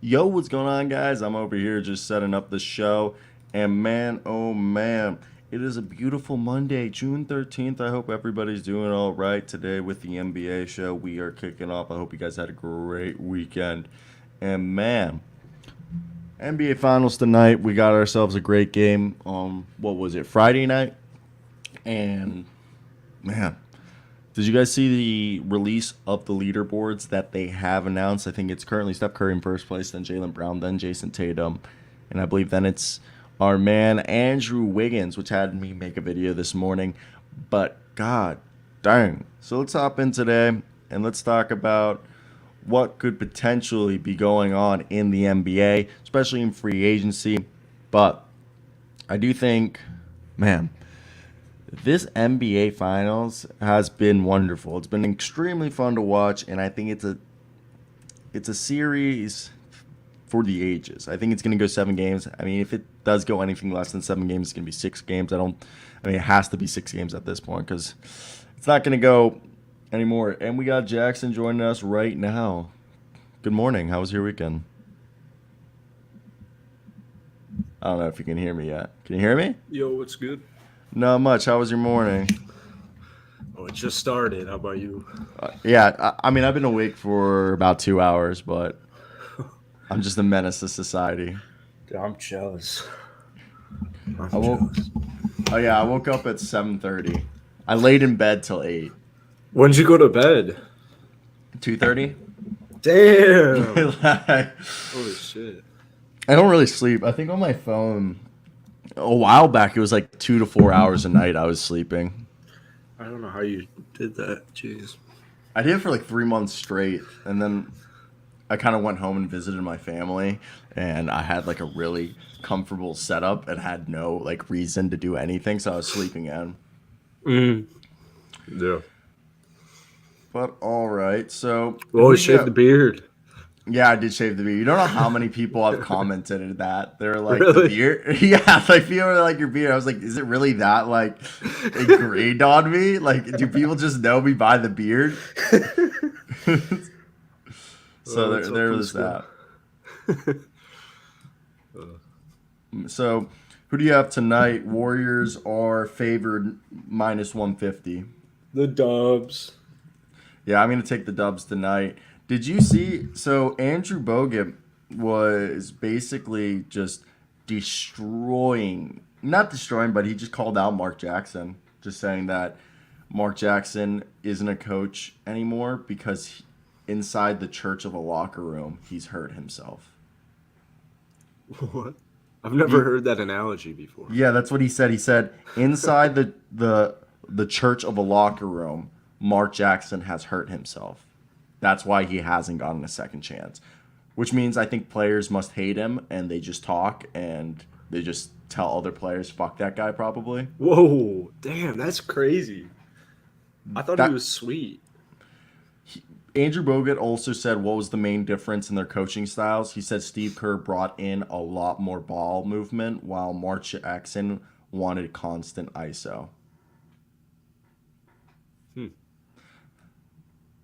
Yo, what's going on, guys? I'm over here just setting up the show. And man, oh man, it is a beautiful Monday, June 13th. I hope everybody's doing all right today with the NBA show. We are kicking off. I hope you guys had a great weekend. And man, NBA Finals tonight. We got ourselves a great game on, what was it, Friday night? And man, did you guys see the release of the leaderboards that they have announced? I think it's currently Steph Curry in first place, then Jaylen Brown, then Jason Tatum, and I believe then it's our man Andrew Wiggins, which had me make a video this morning. But god dang. So let's hop in today and let's talk about what could potentially be going on in the NBA, especially in free agency. But I do think, man, this NBA Finals has been wonderful. It's been extremely fun to watch, and I think it's a series for the ages. I think it's going to go 7 games. I mean, if it does go anything less than 7 games, it's going to be 6 games. I mean, it has to be 6 games at this point because it's not going to go anymore. And we got Jackson joining us right now. Good morning. How was your weekend? I don't know if you can hear me yet. Can you hear me? Yo, what's good? Not much. How was your morning? Oh, it just started. How about you? I mean, I've been awake for about 2 hours, but I'm just a menace to society. Dude, I'm jealous. I woke up at 7:30. I laid in bed till 8. When'd you go to bed? 2:30. Damn. Holy shit. I don't really sleep. I think on my phone, a while back, it was like 2 to 4 hours a night I was sleeping. I don't know how you did that. Jeez. I did it for like 3 months straight, and then I kind of went home and visited my family, and I had like a really comfortable setup and had no like reason to do anything, so I was sleeping in. Yeah. But all right, so Always shave the beard. yeah, I did shave the beard. You don't know how many people have commented that. They're like, Really? the beard? Yeah, like, people are like, your beard. I was like, is it really that, like, ingrained on me? Like, do people just know me by the beard? So there was that. So, who do you have tonight? Warriors are favored minus 150. The Dubs. Yeah, I'm going to take the Dubs tonight. Did you see? So Andrew Bogut was basically just not destroying, but he just called out Mark Jackson, just saying that Mark Jackson isn't a coach anymore because inside the church of a locker room, he's hurt himself. What? I've never heard that analogy before. Yeah, that's what he said. He said inside the church of a locker room, Mark Jackson has hurt himself. That's why he hasn't gotten a second chance, which means I think players must hate him and they just talk and they just tell other players, fuck that guy probably. Whoa. Damn, that's crazy. I thought he was sweet. Andrew Bogut also said what was the main difference in their coaching styles. He said Steve Kerr brought in a lot more ball movement while Mark Jackson wanted constant ISO.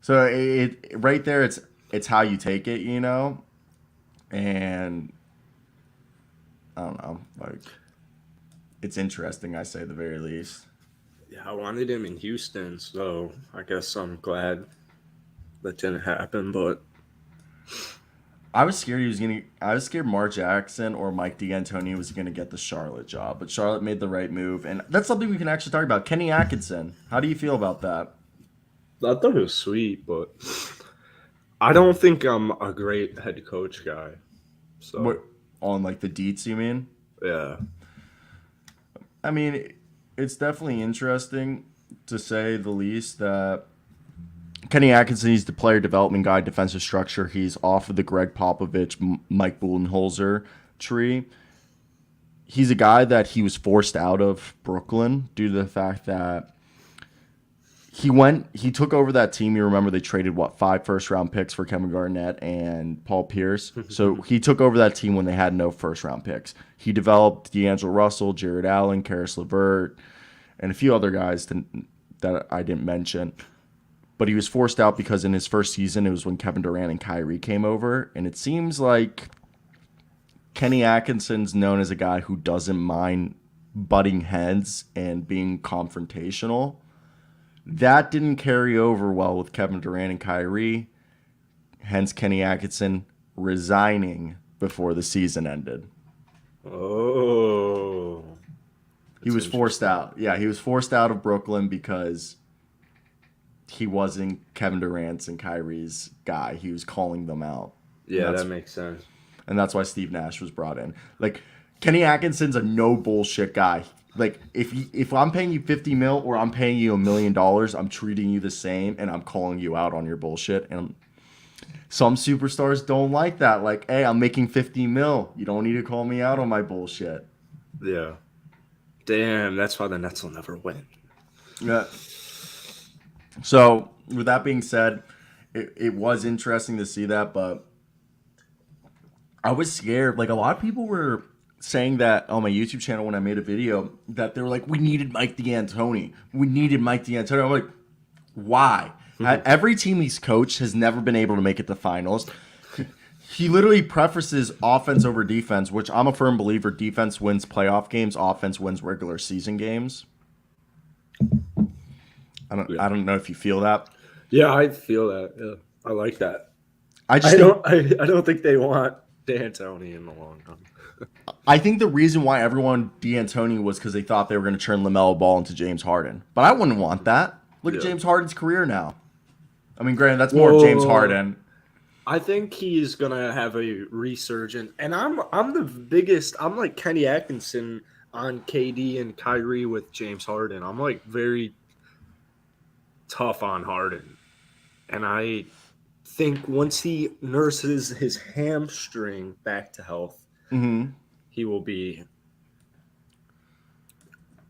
So it right there, it's how you take it, you know, and I don't know, like it's interesting. I say the very least. Yeah, I wanted him in Houston, so I guess I'm glad that didn't happen. But I was scared Mark Jackson or Mike D'Antoni was gonna get the Charlotte job, but Charlotte made the right move, and that's something we can actually talk about. Kenny Atkinson, how do you feel about that? I thought it was sweet, but I don't think I'm a great head coach guy. So What, on like the deets, you mean? yeah, I mean, it's definitely interesting to say the least that Kenny Atkinson, he's the player development guy, defensive structure. He's off of the Greg Popovich, Mike Budenholzer tree. He's a guy that he was forced out of Brooklyn due to the fact that he took over that team. You remember they traded, 5 first-round picks for Kevin Garnett and Paul Pierce. So he took over that team when they had no first-round picks. He developed D'Angelo Russell, Jared Allen, Karis LeVert, and a few other guys that I didn't mention. but he was forced out because in his first season, it was when Kevin Durant and Kyrie came over. And it seems like Kenny Atkinson's known as a guy who doesn't mind butting heads and being confrontational. That didn't carry over well with Kevin Durant and Kyrie, hence Kenny Atkinson resigning before the season ended. Oh. He was forced out. Yeah, he was forced out of Brooklyn because he wasn't Kevin Durant's and Kyrie's guy. He was calling them out. Yeah, that makes sense. And that's why Steve Nash was brought in. Like, Kenny Atkinson's a no bullshit guy. Like, if I'm paying you $50 million or I'm paying you $1 million, I'm treating you the same and I'm calling you out on your bullshit. And some superstars don't like that. Like, hey, I'm making $50 million. You don't need to call me out on my bullshit. Yeah. Damn, that's why the Nets will never win. Yeah. So, with that being said, it was interesting to see that, but I was scared. Like, a lot of people were saying that on my YouTube channel when I made a video that they were like, we needed Mike D'Antoni. We needed Mike D'Antoni. I'm like, why? Every team he's coached has never been able to make it to finals. He literally prefaces offense over defense, which I'm a firm believer. Defense wins playoff games. Offense wins regular season games. I don't know if you feel that. Yeah, I feel that. Yeah, I like that. I don't think they want D'Antoni in the long run. I think the reason why everyone D'Antoni was because they thought they were going to turn LaMelo Ball into James Harden. But I wouldn't want that. Look at James Harden's career now. I mean, granted, that's more of James Harden. I think he's gonna have a resurgence, and I'm the biggest. I'm like Kenny Atkinson on KD and Kyrie with James Harden. I'm like very tough on Harden, and I think once he nurses his hamstring back to health, he will be.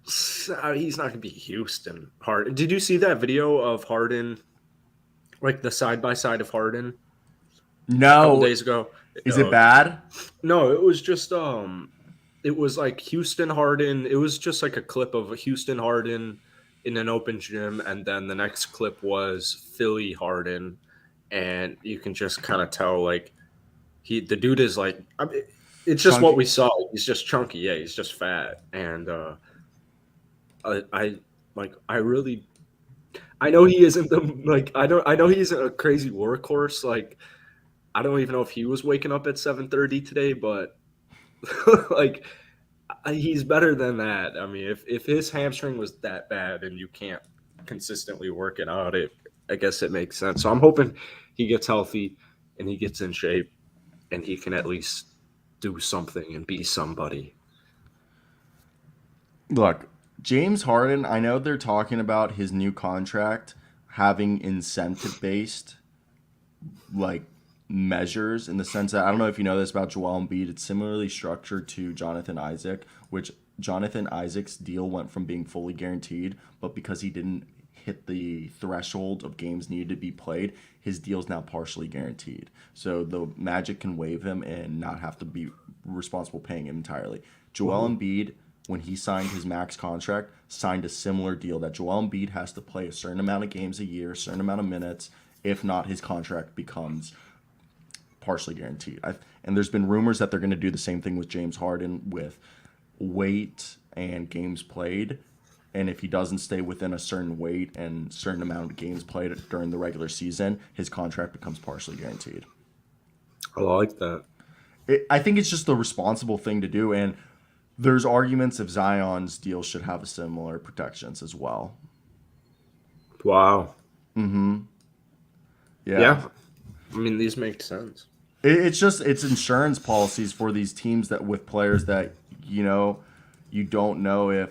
He's not gonna be Houston Harden. Did you see that video of Harden, like the side by side of Harden? No. A couple days ago. Is it bad? No, it was just it was like Houston Harden. It was just like a clip of Houston Harden in an open gym, and then the next clip was Philly Harden, and you can just kind of tell like the dude is like, I mean, it's just chunky. What we saw. He's just chunky. Yeah, he's just fat, and I know he isn't I know he isn't a crazy workhorse like. I don't even know if he was waking up at 7:30 today, but like he's better than that. I mean, if his hamstring was that bad and you can't consistently work it out, I guess it makes sense. So I'm hoping he gets healthy and he gets in shape and he can at least do something and be somebody. Look, James Harden, I know they're talking about his new contract having incentive-based, like, measures in the sense that I don't know if you know this about Joel Embiid. It's similarly structured to Jonathan Isaac, which Jonathan Isaac's deal went from being fully guaranteed, but because he didn't hit the threshold of games needed to be played, his deal's now partially guaranteed. So the Magic can waive him and not have to be responsible paying him entirely. Joel Embiid, when he signed his max contract, signed a similar deal that Joel Embiid has to play a certain amount of games a year, a certain amount of minutes. If not, his contract becomes partially guaranteed. And there's been rumors that they're going to do the same thing with James Harden with weight and games played. And if he doesn't stay within a certain weight and certain amount of games played during the regular season, his contract becomes partially guaranteed. I like that. I think it's just the responsible thing to do. And there's arguments if Zion's deal should have a similar protections as well. Wow. Yeah. I mean, these make sense. It's insurance policies for these teams that with players that, you don't know if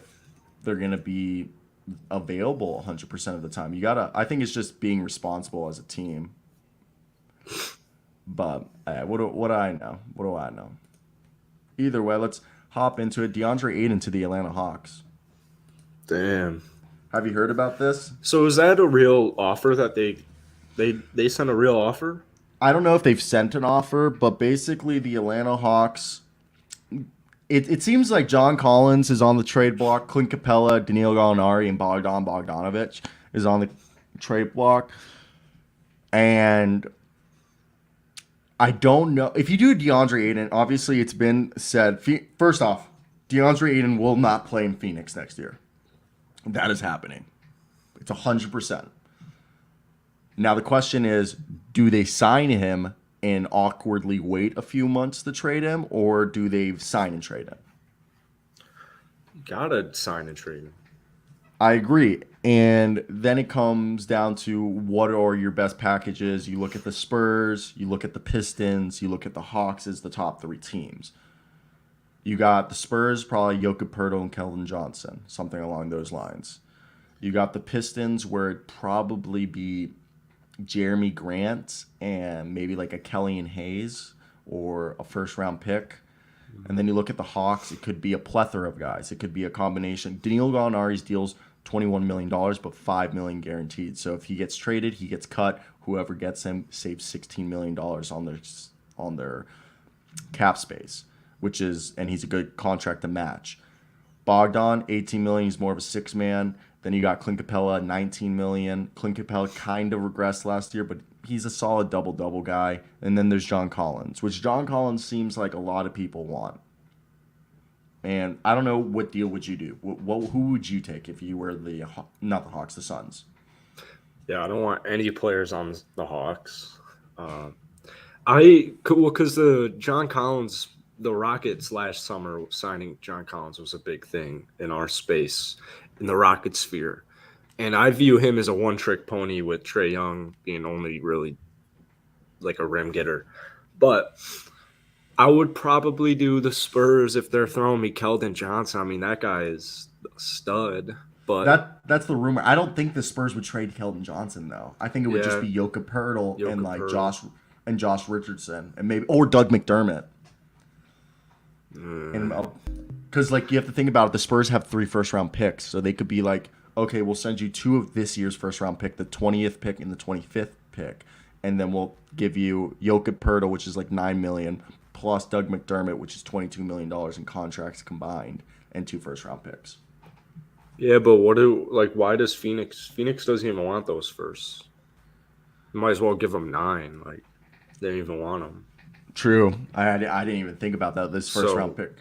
they're going to be available 100% of the time. I think it's just being responsible as a team. But what do I know? What do I know? Either way, let's hop into it. DeAndre Ayton to the Atlanta Hawks. Damn. Have you heard about this? So is that a real offer that they sent a real offer? I don't know if they've sent an offer, but basically the Atlanta Hawks, it seems like John Collins is on the trade block, Clint Capella, Danilo Gallinari, and Bogdan Bogdanovic is on the trade block. And I don't know. If you do DeAndre Ayton, obviously it's been said. First off, DeAndre Ayton will not play in Phoenix next year. That is happening. It's 100%. Now the question is, do they sign him and awkwardly wait a few months to trade him, or do they sign and trade him? Gotta sign and trade him. I agree. And then it comes down to what are your best packages. You look at the Spurs, you look at the Pistons, you look at the Hawks as the top three teams. You got the Spurs, probably Jokic Pertl and Keldon Johnson, something along those lines. You got the Pistons, where it'd probably be Jeremy Grant and maybe like a Kellyan Hayes or a first-round pick. And then you look at the Hawks, it could be a plethora of guys. It could be a combination. Danilo Gallinari's deals $21 million, but $5 million guaranteed. So if he gets traded, he gets cut. Whoever gets him saves $16 million on their cap space, and he's a good contract to match. Bogdan, $18 million. He's more of a six-man. Then you got Clint Capella, $19 million. Clint Capella kind of regressed last year, but he's a solid double-double guy. And then there's John Collins, which John Collins seems like a lot of people want. And I don't know, what deal would you do? Who would you take if you were not the Hawks, the Suns? Yeah, I don't want any players on the Hawks. Because the John Collins, the Rockets last summer signing John Collins was a big thing in our space, in the Rocket sphere. And I view him as a one-trick pony, with Trae Young being only really like a rim getter. But I would probably do the Spurs if they're throwing me Keldon Johnson. I mean, that guy is a stud. But that's the rumor. I don't think the Spurs would trade Keldon Johnson though. I think it would just be Jokic Pertl and like Josh Richardson and maybe or Doug McDermott. And because like you have to think about it, the Spurs have 3 first-round picks, so they could be like, okay, we'll send you 2 of this year's first-round pick, the 20th pick and the 25th pick, and then we'll give you Jokic Pertl, which is like $9 million, plus Doug McDermott, which is $22 million in contracts combined, and 2 first-round picks. Yeah, but why does Phoenix doesn't even want those firsts? You might as well give them 9. Like, they don't even want them. True. I didn't even think about that. This first-round pick.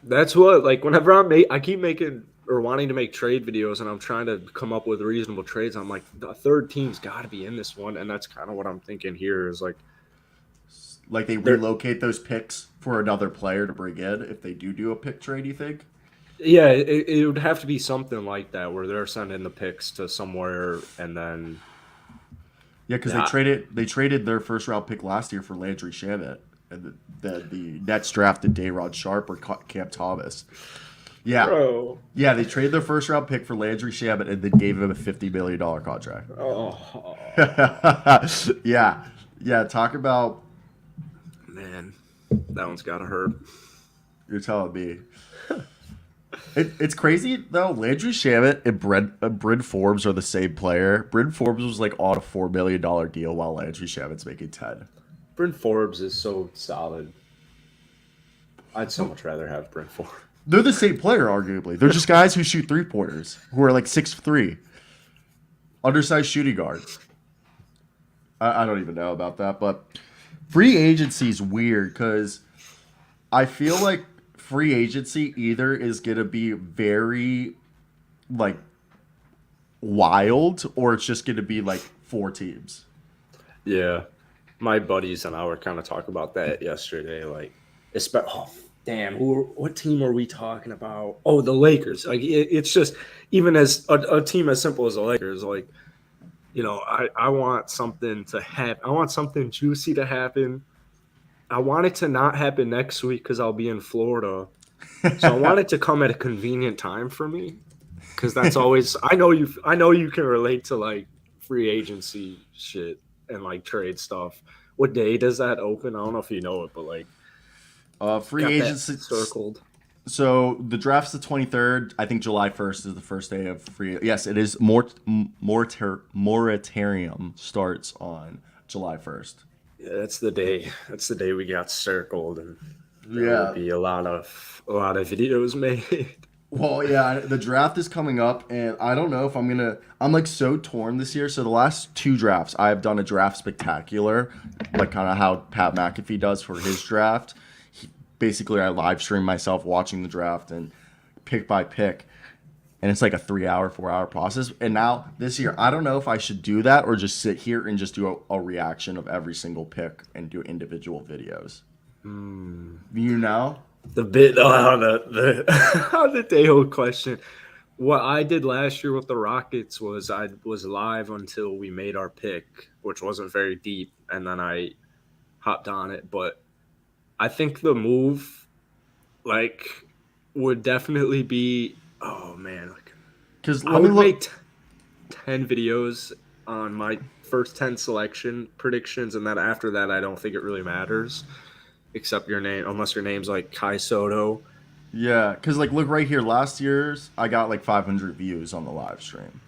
That's what, like, whenever I keep making or wanting to make trade videos, and I'm trying to come up with reasonable trades, I'm like, the third team's got to be in this one, and that's kind of what I'm thinking here is like they relocate those picks for another player to bring in if they do a pick trade, you think? Yeah, it would have to be something like that where they're sending the picks to somewhere and then. Yeah, because they traded their first-round pick last year for Landry Shamet, and the Nets drafted Dayrod Sharp or Cam Thomas. Yeah, Bro. Yeah, they traded their first-round pick for Landry Shamet and then gave him a $50 million contract. Oh. Yeah. Talk about. Man, that one's gotta hurt. You're telling me. It's crazy though. Landry Shamet and Bryn Forbes are the same player. Bryn Forbes was like on a $4 million deal while Landry Shamet's making 10. Bryn Forbes is so solid. I'd so much rather have Bryn Forbes. They're the same player, arguably. They're just guys who shoot 3-pointers, who are like 6'3", undersized shooting guards. I don't even know about that, but free agency is weird because I feel like free agency either is going to be very, like, wild, or it's just going to be, like, 4 teams. Yeah. My buddies and I were kind of talking about that yesterday. Like, what team are we talking about? Oh, the Lakers. Like, it's just, even as a team as simple as the Lakers, like, you know, I want something to happen. I want something juicy to happen. I want it to not happen next week because I'll be in Florida. So I want it to come at a convenient time for me, because that's always. I know you can relate to like free agency shit and like trade stuff. What day does that open? I don't know if you know it, but like free agency circled. So the draft's the 23rd. I think July 1st is the first day of free. Yes, it is. Moratorium starts on July 1st. Yeah, that's the day. That's the day we got circled, and there will be a lot of videos made. Well, yeah, the draft is coming up, and I don't know if I'm gonna. I'm like so torn this year. So the last two drafts, I have done a draft spectacular, like kind of how Pat McAfee does for his draft. Basically, I live stream myself watching the draft and pick by pick, and it's like a 3 hour, 4 hour process. And now this year, I don't know if I should do that or just sit here and just do a reaction of every single pick and do individual videos. You know? The bit on the on the day-old question. What I did last year with the Rockets was I was live until we made our pick, which wasn't very deep, and then I hopped on it. But I think the move, like, would definitely be. Oh man, like Because I let me would look. make 10 videos on my first 10 selection predictions, and then after that, I don't think it really matters, except your name, unless your name's like Kai Soto. Yeah, because like look right here. Last year's, I got like 500 views on the live stream.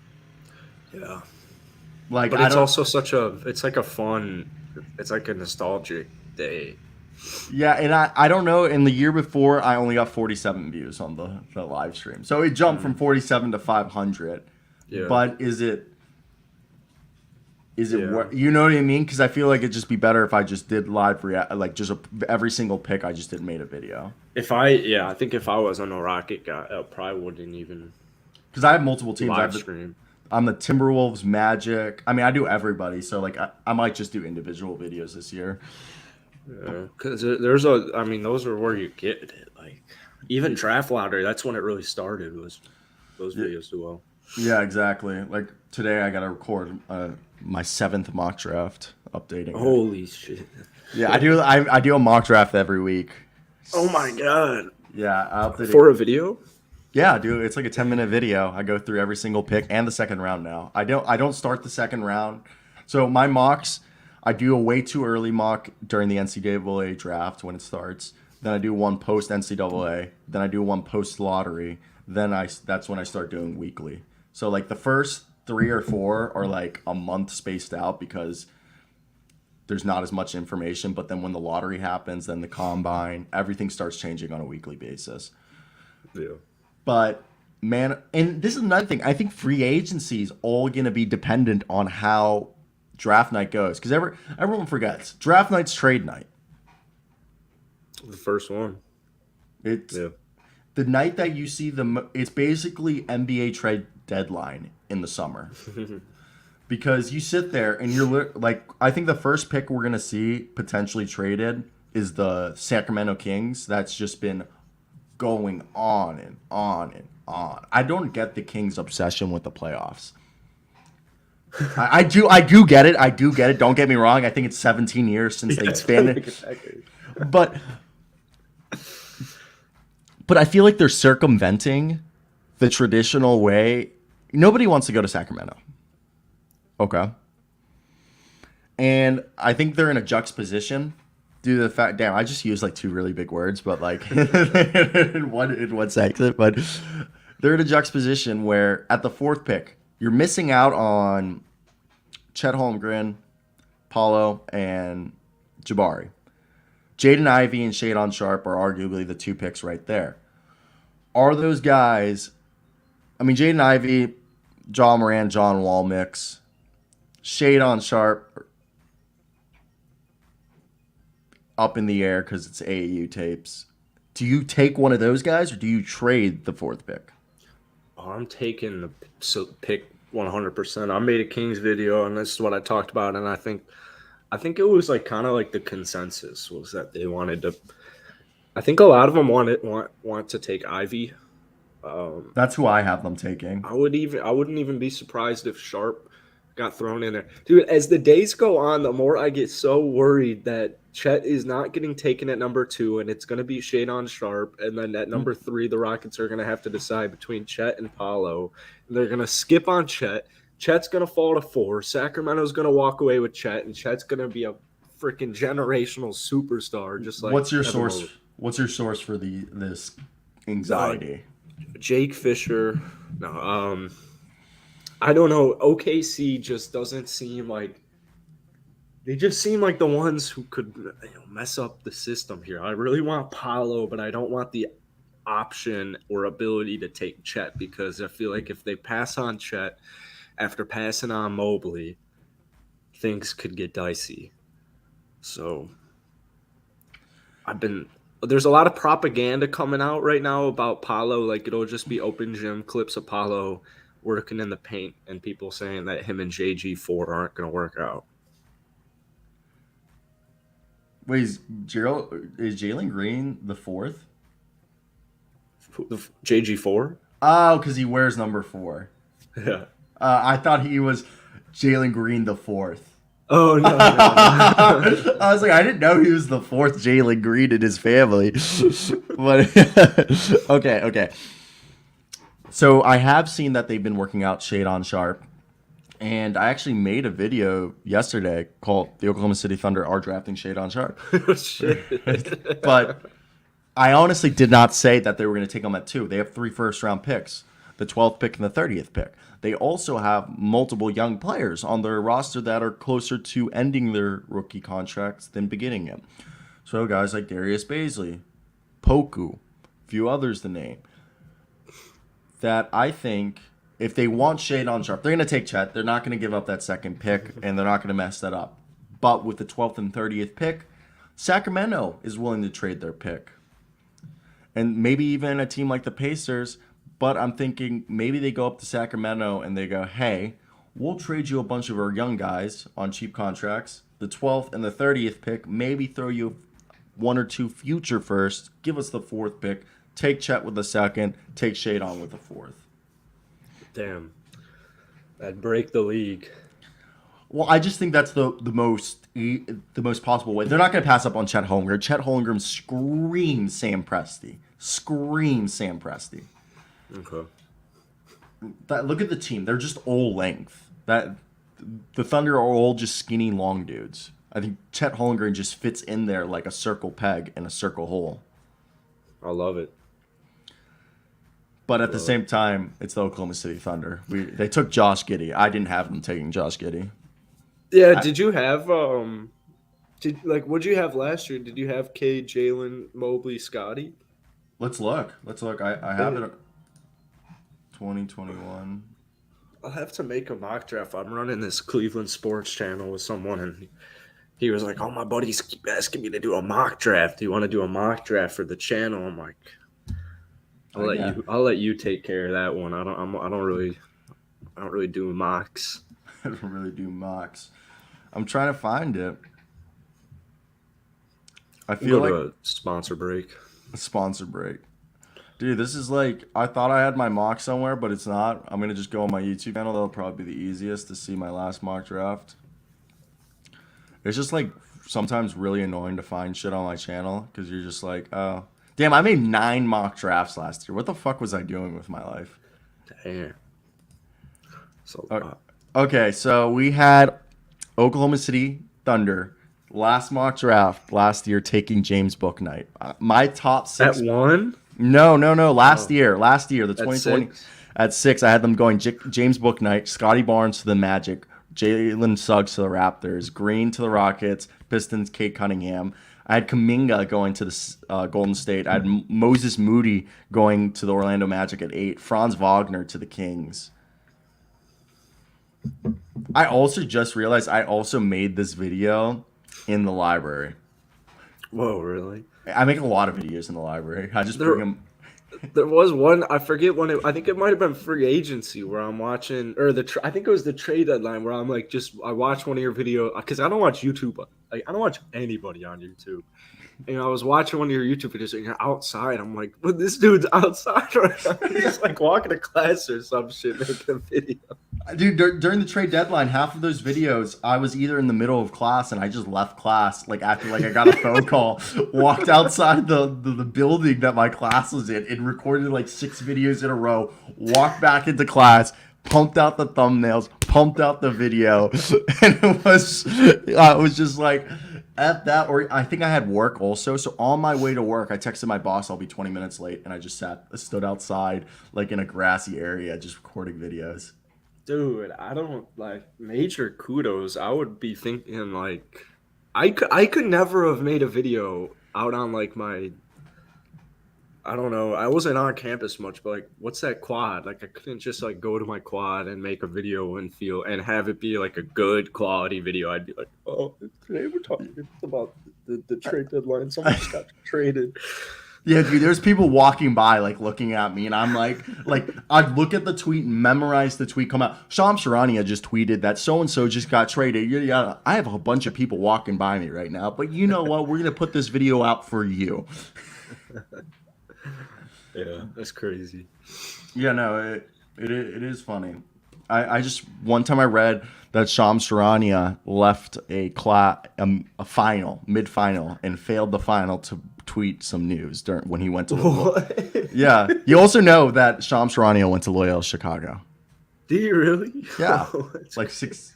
Yeah. Like But I it's don't. also it's like a fun, it's like a nostalgic day. Yeah, and I don't know. In the year before, I only got 47 views on the live stream, so it jumped from 47 to 500. Yeah. But is it Yeah. what you know what I mean? Because I feel like it'd just be better if I just did live like just every single pick I just did made a video. I think if I wasn't a Rocket guy, I probably wouldn't even Because I have multiple teams. live stream. I'm the Timberwolves, Magic. I mean, I do everybody. So like I might just do individual videos this year. Because I mean, those are where you get it. Like, even draft lottery, that's when it really started, was those Yeah. videos do well. Yeah, exactly. Like today, I gotta record my 7th mock draft, updating it. Holy shit. Yeah, I do a mock draft every week. Oh my God. Yeah, I update For it. a video? Yeah, dude, it's like a 10-minute video. I go through every single pick and the second round now. I don't start the second round. So my mocks, I do a way too early mock during the NCAA draft when it starts. Then I do one post NCAA. Then I do one post lottery. That's when I start doing weekly. So like the first 3 or 4 are like a month spaced out because there's not as much information. But then when the lottery happens, then the combine, everything starts changing on a weekly basis. Yeah. But man, and this is another thing. I think free agency is all going to be dependent on how draft night goes. Because everyone forgets draft night's trade night. The first one. It's Yeah. the night that you see it's basically NBA trade deadline in the summer. Because you sit there and you're like, I think the first pick we're going to see potentially traded is the Sacramento Kings. That's just been going on and on and on. I don't get the Kings' obsession with the playoffs. I do get it. I do get it. Don't get me wrong. I think it's 17 years since they expanded. But I feel like they're circumventing the traditional way. Nobody wants to go to Sacramento. Okay. And I think they're in a juxtaposition due to the fact, damn, I just used like 2 really big words, but like in one sentence, but they're in a juxtaposition where at the 4th pick, you're missing out on Chet Holmgren, Paulo, and Jabari. Jaden Ivey and Shadon Sharp are arguably the 2 picks right there. Are those guys, I mean, Jaden Ivey, John Moran, John Wall mix, Shadon Sharp, up in the air because it's AAU tapes. Do you take one of those guys or do you trade the 4th pick? Oh, I'm taking the pick 100%. I made a Kings video, and this is what I talked about, and I think it was like kind of like the consensus was that they wanted to. I think a lot of them want to take Ivy. That's who I have them taking. I wouldn't even be surprised if Sharp got thrown in there. Dude, as the days go on, the more I get so worried that Chet is not getting taken at number 2, and it's going to be Shadon Sharp. And then at number 3, the Rockets are going to have to decide between Chet and Paulo. And they're going to skip on Chet. Chet's going to fall to 4. Sacramento's going to walk away with Chet, and Chet's going to be a freaking generational superstar. Just like What's your source? What's your source for this anxiety? Jake Fisher. No, I don't know. OKC just doesn't seem like they just seem like the ones who could mess up the system here. I really want Paolo, but I don't want the option or ability to take Chet, because I feel like if they pass on Chet after passing on Mobley, things could get dicey. So there's a lot of propaganda coming out right now about Paolo. Like, it'll just be open gym clips of Paolo working in the paint and people saying that him and JG4 aren't going to work out. Wait, is Jalen Green the fourth? JG4? Oh, because he wears number 4. Yeah. I thought he was Jalen Green the fourth. Oh, no. I was like, I didn't know he was the 4th Jalen Green in his family. But okay. So I have seen that they've been working out Shade on Sharp. And I actually made a video yesterday called "The Oklahoma City Thunder Are Drafting Shade on Sharp." Shit. But I honestly did not say that they were going to take him at 2. They have 3 first-round picks, the 12th pick and the 30th pick. They also have multiple young players on their roster that are closer to ending their rookie contracts than beginning them. So guys like Darius Baisley, Poku, a few others to name, that I think if they want Shade on Sharp, they're going to take Chet. They're not going to give up that 2nd pick, and they're not going to mess that up. But with the 12th and 30th pick, Sacramento is willing to trade their pick. And maybe even a team like the Pacers. But I'm thinking maybe they go up to Sacramento and they go, hey, we'll trade you a bunch of our young guys on cheap contracts. The 12th and the 30th pick, maybe throw you 1 or 2 future firsts. Give us the 4th pick. Take Chet with the 2nd. Take Shade on with the 4th. Damn. That'd break the league. Well, I just think that's the most possible way. They're not going to pass up on Chet Holmgren. Chet Holmgren screams Sam Presti. Okay. Look at the team. They're just all length. The Thunder are all just skinny, long dudes. I think Chet Holmgren just fits in there like a circle peg in a circle hole. I love it. But at the same time, it's the Oklahoma City Thunder. They took Josh Giddey. I didn't have them taking Josh Giddey. Yeah, did you have what'd you have last year? Did you have K, Jalen, Mobley, Scotty? Let's look. I have it. 2021. I'll have to make a mock draft. I'm running this Cleveland sports channel with someone, and he was like, "Oh, my buddies keep asking me to do a mock draft. Do you want to do a mock draft for the channel?" I'm like, I'll let you take care of that one. I don't really do mocks. I don't really do mocks. I'm trying to find it. I feel like a sponsor break. A sponsor break. Dude, this is like, I thought I had my mock somewhere, but it's not. I'm going to just go on my YouTube channel. That'll probably be the easiest to see my last mock draft. It's just like sometimes really annoying to find shit on my channel because you're just like, oh. Damn, I made 9 mock drafts last year. What the fuck was I doing with my life? Damn. So, okay, so we had Oklahoma City Thunder last mock draft last year taking James Bouknight. My top 6. At 1? No. Last year, the 2020. 6? At 6, I had them going James Bouknight, Scotty Barnes to the Magic, Jalen Suggs to the Raptors, Green to the Rockets, Pistons, Kate Cunningham. I had Kuminga going to the Golden State. I had Moses Moody going to the Orlando Magic at 8. Franz Wagner to the Kings. I also just realized I also made this video in the library. Whoa, really? I make a lot of videos in the library. I just bring them. There was one, I forget when I think it might have been free agency where I'm watching, or I think it was the trade deadline where I'm like, I watched one of your videos because I don't watch YouTube. Like, I don't watch anybody on YouTube. And I was watching one of your YouTube videos and you're outside. I'm like, well, this dude's outside right now. He's like walking to class or some shit making a video. Dude, during the trade deadline, half of those videos, I was either in the middle of class and I just left class, like after I got a phone call, walked outside the building that my class was in and recorded like 6 videos in a row, walked back into class, pumped out the thumbnails, pumped out the video, and it was just like, at that, or I think I had work also. So on my way to work, I texted my boss, I'll be 20 minutes late, and I just stood outside like in a grassy area just recording videos. Dude, I don't like major kudos. I would be thinking like I could never have made a video out on like my I don't know. I wasn't on campus much, but like, what's that quad? Like, I couldn't just like go to my quad and make a video and have it be like a good quality video. I'd be like, oh, today we're talking about the trade deadline. Someone just got traded. Yeah, dude, there's people walking by, like, looking at me, and I'm like, I'd look at the tweet and memorize the tweet, come out. Shams Charania just tweeted that so-and-so just got traded. Yeah, I have a bunch of people walking by me right now, but you know what? We're going to put this video out for you. Yeah, that's crazy. Yeah, no, it is funny. I just, one time I read that Shams Charania left a final, mid-final, and failed the final to tweet some news when he went to What? Yeah. You also know that Shams Charania went to Loyola Chicago. Do you really? Yeah. Oh, like 6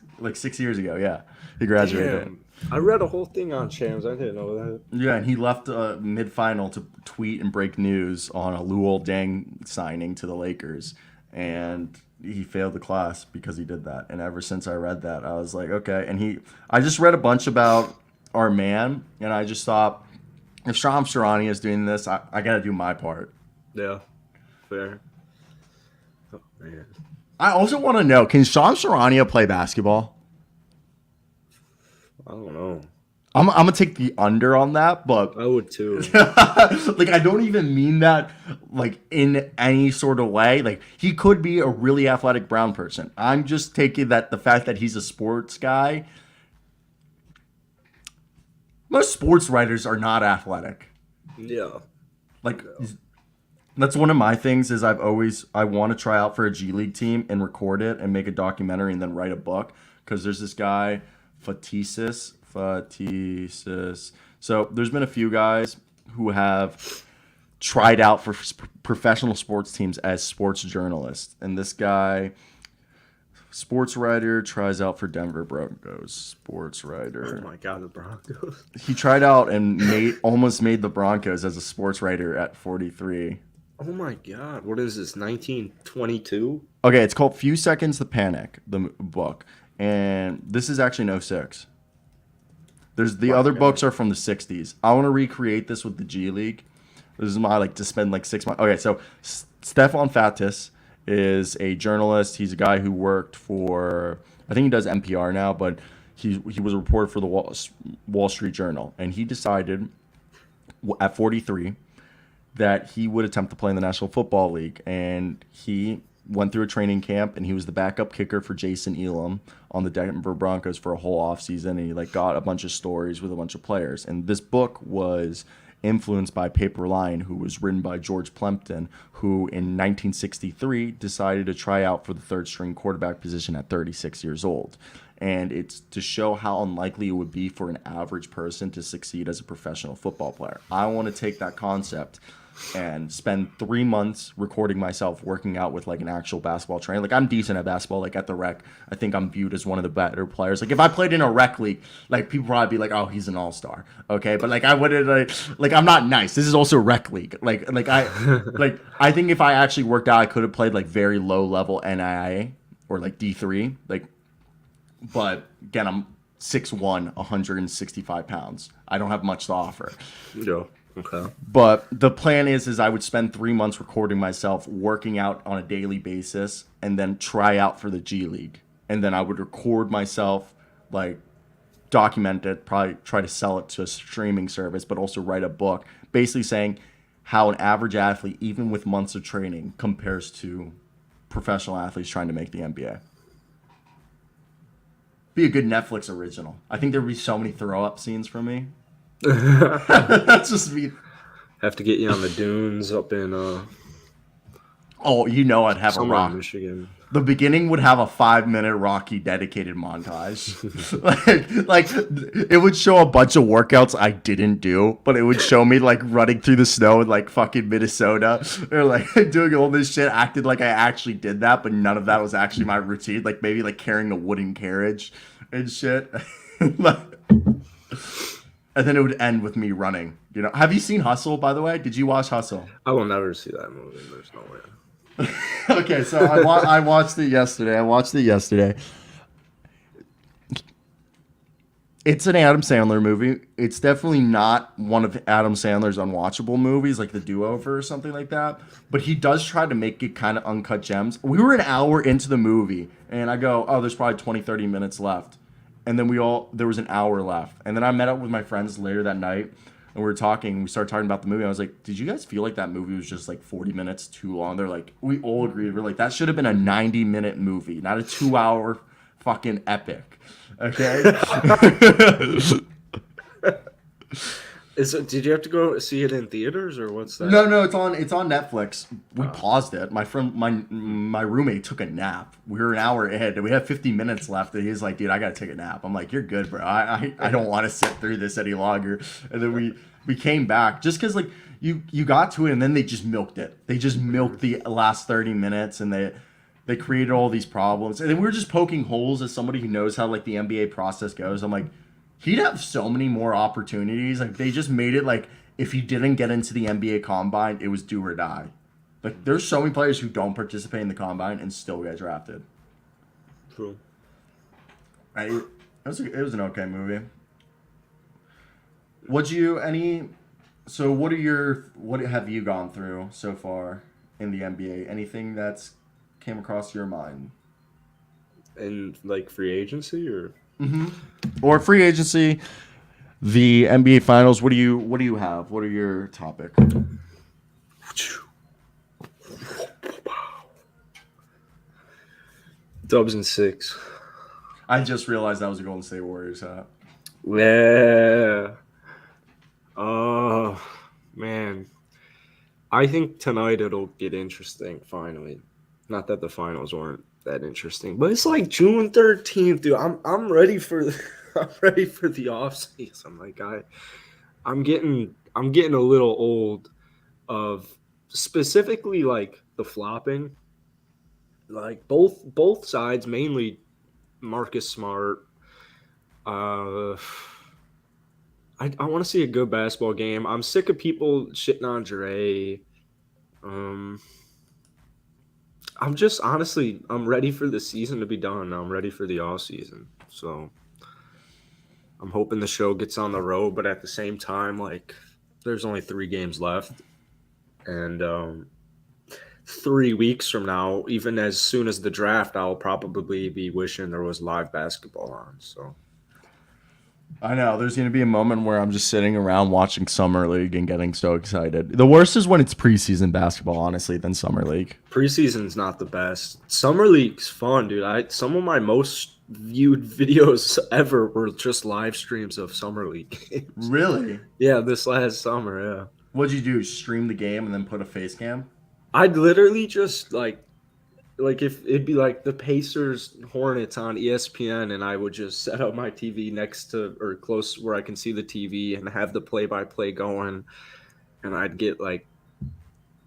years ago, yeah. He graduated. damn. I read a whole thing on Shams. I didn't know that. Yeah, and he left mid-final to tweet and break news on a Luol Deng signing to the Lakers, and he failed the class because he did that. And ever since I read that, I was like, okay. And I just read a bunch about our man, and I just thought, if Shams Charania is doing this, I got to do my part. Yeah, fair. Oh, man. I also want to know, can Shams Charania play basketball? I don't know. I'm gonna take the under on that, but I would too. like, I don't even mean that like in any sort of way. Like, he could be a really athletic brown person. I'm just taking that the fact that he's a sports guy. Most sports writers are not athletic. Yeah. Like, that's one of my things is I want to try out for a G League team and record it and make a documentary and then write a book, because there's this guy facet. So there's been a few guys who have tried out for professional sports teams as sports journalists, and this guy, sports writer, tries out for Denver Broncos. Sports writer. Oh my God, the Broncos. He tried out and almost made the Broncos as a sports writer at 43. Oh my God, what is this? 1922? Okay, it's called Few Seconds to Panic, the book, and this is actually in '06. There's the other books are from the 60s. I want to recreate this with the G League. This is my to spend 6 months. Okay, so Stefan Fattis is a journalist. He's a guy who worked for, I think he does NPR now, but he was a reporter for the Wall Street Journal, and he decided at 43 that he would attempt to play in the National Football League, and he went through a training camp, and he was the backup kicker for Jason Elam on the Denver Broncos for a whole offseason, and he got a bunch of stories with a bunch of players. And this book was influenced by Paper Lion, who was written by George Plimpton, who in 1963 decided to try out for the third-string quarterback position at 36 years old. And it's to show how unlikely it would be for an average person to succeed as a professional football player. I want to take that concept and spend 3 months recording myself working out with an actual basketball trainer. I'm decent at basketball, at the rec. I think I'm viewed as one of the better players. If I played in a rec league, people probably be like, oh, he's an all-star. Okay, but I wouldn't I'm not nice. This is also rec league. I think if I actually worked out, I could have played very low level NIA or D3. But again, I'm 6'1", 165 pounds. I don't have much to offer. Yeah. Okay. But the plan is I would spend 3 months recording myself working out on a daily basis and then try out for the G League. And then I would record myself, document it, probably try to sell it to a streaming service, but also write a book basically saying how an average athlete, even with months of training, compares to professional athletes trying to make the NBA. Be a good Netflix original. I think there would be so many throw-up scenes from me. That's just me. Have to get you on the dunes up in Oh, I'd have a rock. Michigan. The beginning would have a 5-minute Rocky dedicated montage. It would show a bunch of workouts I didn't do, but it would show me running through the snow in fucking Minnesota, or doing all this shit, acted like I actually did that, but none of that was actually my routine. Maybe carrying a wooden carriage and shit. And then it would end with me running. Have you seen Hustle, by the way? Did you watch Hustle? I will never see that movie. There's no way. Okay, so I watched it yesterday. It's an Adam Sandler movie. It's definitely not one of Adam Sandler's unwatchable movies, like The Do-Over or something like that. But he does try to make it kind of uncut gems. We were an hour into the movie, and I go, oh, there's probably 20, 30 minutes left. And then there was an hour left. And then I met up with my friends later that night, and we were talking. We started talking about the movie. I was like, did you guys feel like that movie was just like 40 minutes too long? They're like, we all agreed. We're like, that should have been a 90-minute movie, not a 2-hour fucking epic. Okay. Did you have to go see it in theaters or what's that? No, it's on Netflix. We paused it. My roommate took a nap. We were an hour ahead, and we had 50 minutes left. And he's like, "Dude, I gotta take a nap." I'm like, "You're good, bro. I don't want to sit through this any longer." And then we came back just because like you got to it, and then they just milked it. They just milked the last 30 minutes, and they created all these problems. And then we were just poking holes as somebody who knows how like the NBA process goes. I'm like, he'd have so many more opportunities. Like they just made it like if you didn't get into the NBA combine, it was do or die. Like there's so many players who don't participate in the combine and still get drafted. True. It was an okay movie. What have you gone through so far in the NBA? Anything that's came across your mind? And like free agency or Or free agency, the NBA finals. What do you have? What are your topic? Dubs and 6. I just realized that was a Golden State Warriors hat. Yeah. Oh man. I think tonight it'll get interesting finally. Not that the finals weren't that interesting, but it's like June 13th, dude. I'm ready for I'm ready for the off season. Like I'm getting a little old of specifically like the flopping. Like both sides, mainly Marcus Smart. I want to see a good basketball game. I'm sick of people shitting on Jure. I'm just honestly, I'm ready for the season to be done. I'm ready for the off season. So I'm hoping the show gets on the road, but at the same time, like there's only 3 games left, and 3 weeks from now, even as soon as the draft, I'll probably be wishing there was live basketball on. So. I know there's going to be a moment where I'm just sitting around watching Summer League and getting so excited. The worst is when it's preseason basketball, honestly, than Summer League. Preseason's not the best. Summer League's fun, dude. Some of my most viewed videos ever were just live streams of Summer League games. Really? Yeah, this last summer, yeah. What'd you do? Stream the game and then put a face cam? I'd literally just like if it'd be like the Pacers Hornets on ESPN, and I would just set up my TV next to or close where I can see the TV and have the play-by-play going, and I'd get like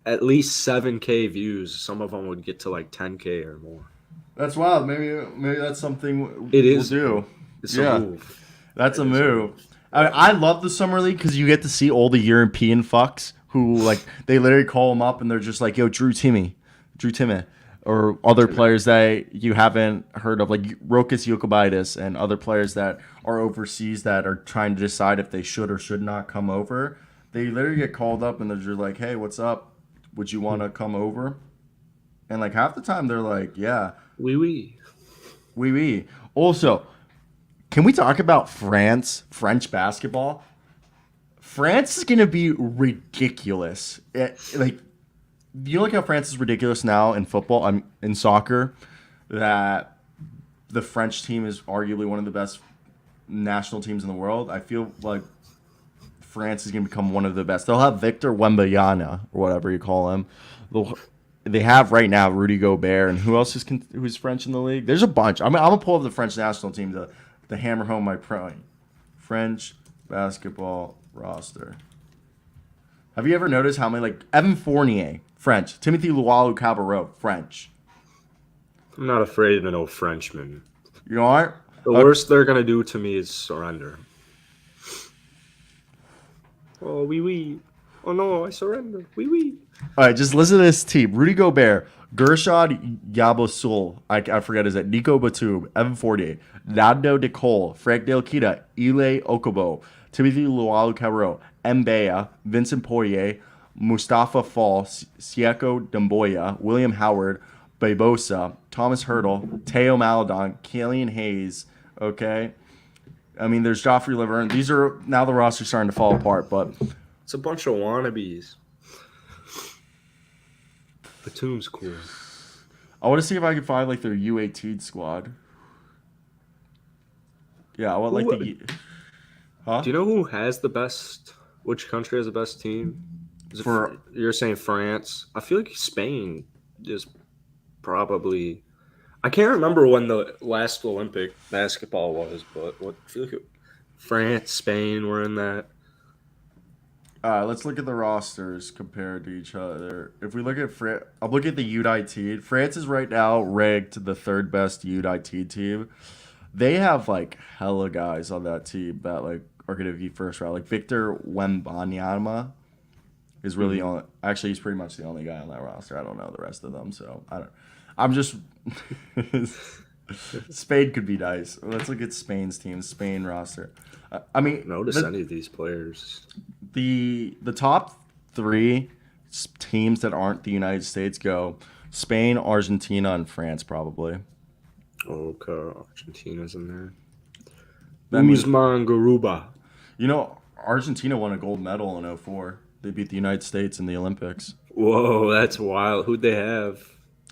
at least 7K views. Some of them would get to like 10K or more. That's wild. Maybe that's something we'll do. It's a move. That's a move. I love the Summer League because you get to see all the European fucks who like they literally call them up and they're just like, yo, Drew Timmy. Or other players that you haven't heard of, like Rokas Jokubaitis and other players that are overseas that are trying to decide if they should or should not come over. They literally get called up and they're just like, hey, what's up? Would you want to come over? And like half the time they're like, yeah. Oui. Also, can we talk about French basketball? France is going to be ridiculous. You look how France is ridiculous now in football, in soccer, that the French team is arguably one of the best national teams in the world. I feel like France is going to become one of the best. They'll have Victor Wembanyama, or whatever you call him. They have right now Rudy Gobert, and who else who's French in the league? There's a bunch. I'm going to pull up the French national team to hammer home my point. French basketball roster. Have you ever noticed how many, like, Evan Fournier, French. Timothy Luwawu-Cabarrot, French. I'm not afraid of no Frenchman. You aren't? The worst they're going to do to me is surrender. Oh, oui. Oh, no, I surrender. Oui. All right, just listen to this team. Rudy Gobert, Gershad Yabosul, I forget his name. Nico Batum, Evan Fournier, Nando Nicole, Frank Ntilikina, Ile Okobo, Timothy Lualu-Cabarro, Mbea, Vincent Poirier, Mustafa Fall, Sieko Demboya, William Howard, Barbosa, Thomas Hurdle, Teo Maladon, Killian Hayes. Okay, I mean there's Joffrey Laverne. These are now the roster's starting to fall apart, but It's a bunch of wannabes. Batum's cool. I want to see if I can find like their U18 squad. Yeah, I want like the. Huh? Do you know who has the best? Which country has the best team? You're saying France? I feel like Spain is probably. I can't remember when the last Olympic basketball was, but I feel like France, Spain were in that. All right, let's look at the rosters compared to each other. If we look at France, I'll look at the U19. France is right now ranked the third best U19 team. They have like hella guys on that team that like are gonna be first round. Like Victor Wembanyama is really on. Actually, he's pretty much the only guy on that roster. I don't know the rest of them, so I don't. I'm just. Spain could be nice. Let's look at Spain's team. Spain roster. I mean, Notice any of these players. The top three teams that aren't the United States go Spain, Argentina, and France probably. Okay, Argentina's in there. That means, Usman Garuba. you know, Argentina won a gold medal in '04. They beat the United States in the Olympics. Whoa, that's wild. Who'd they have?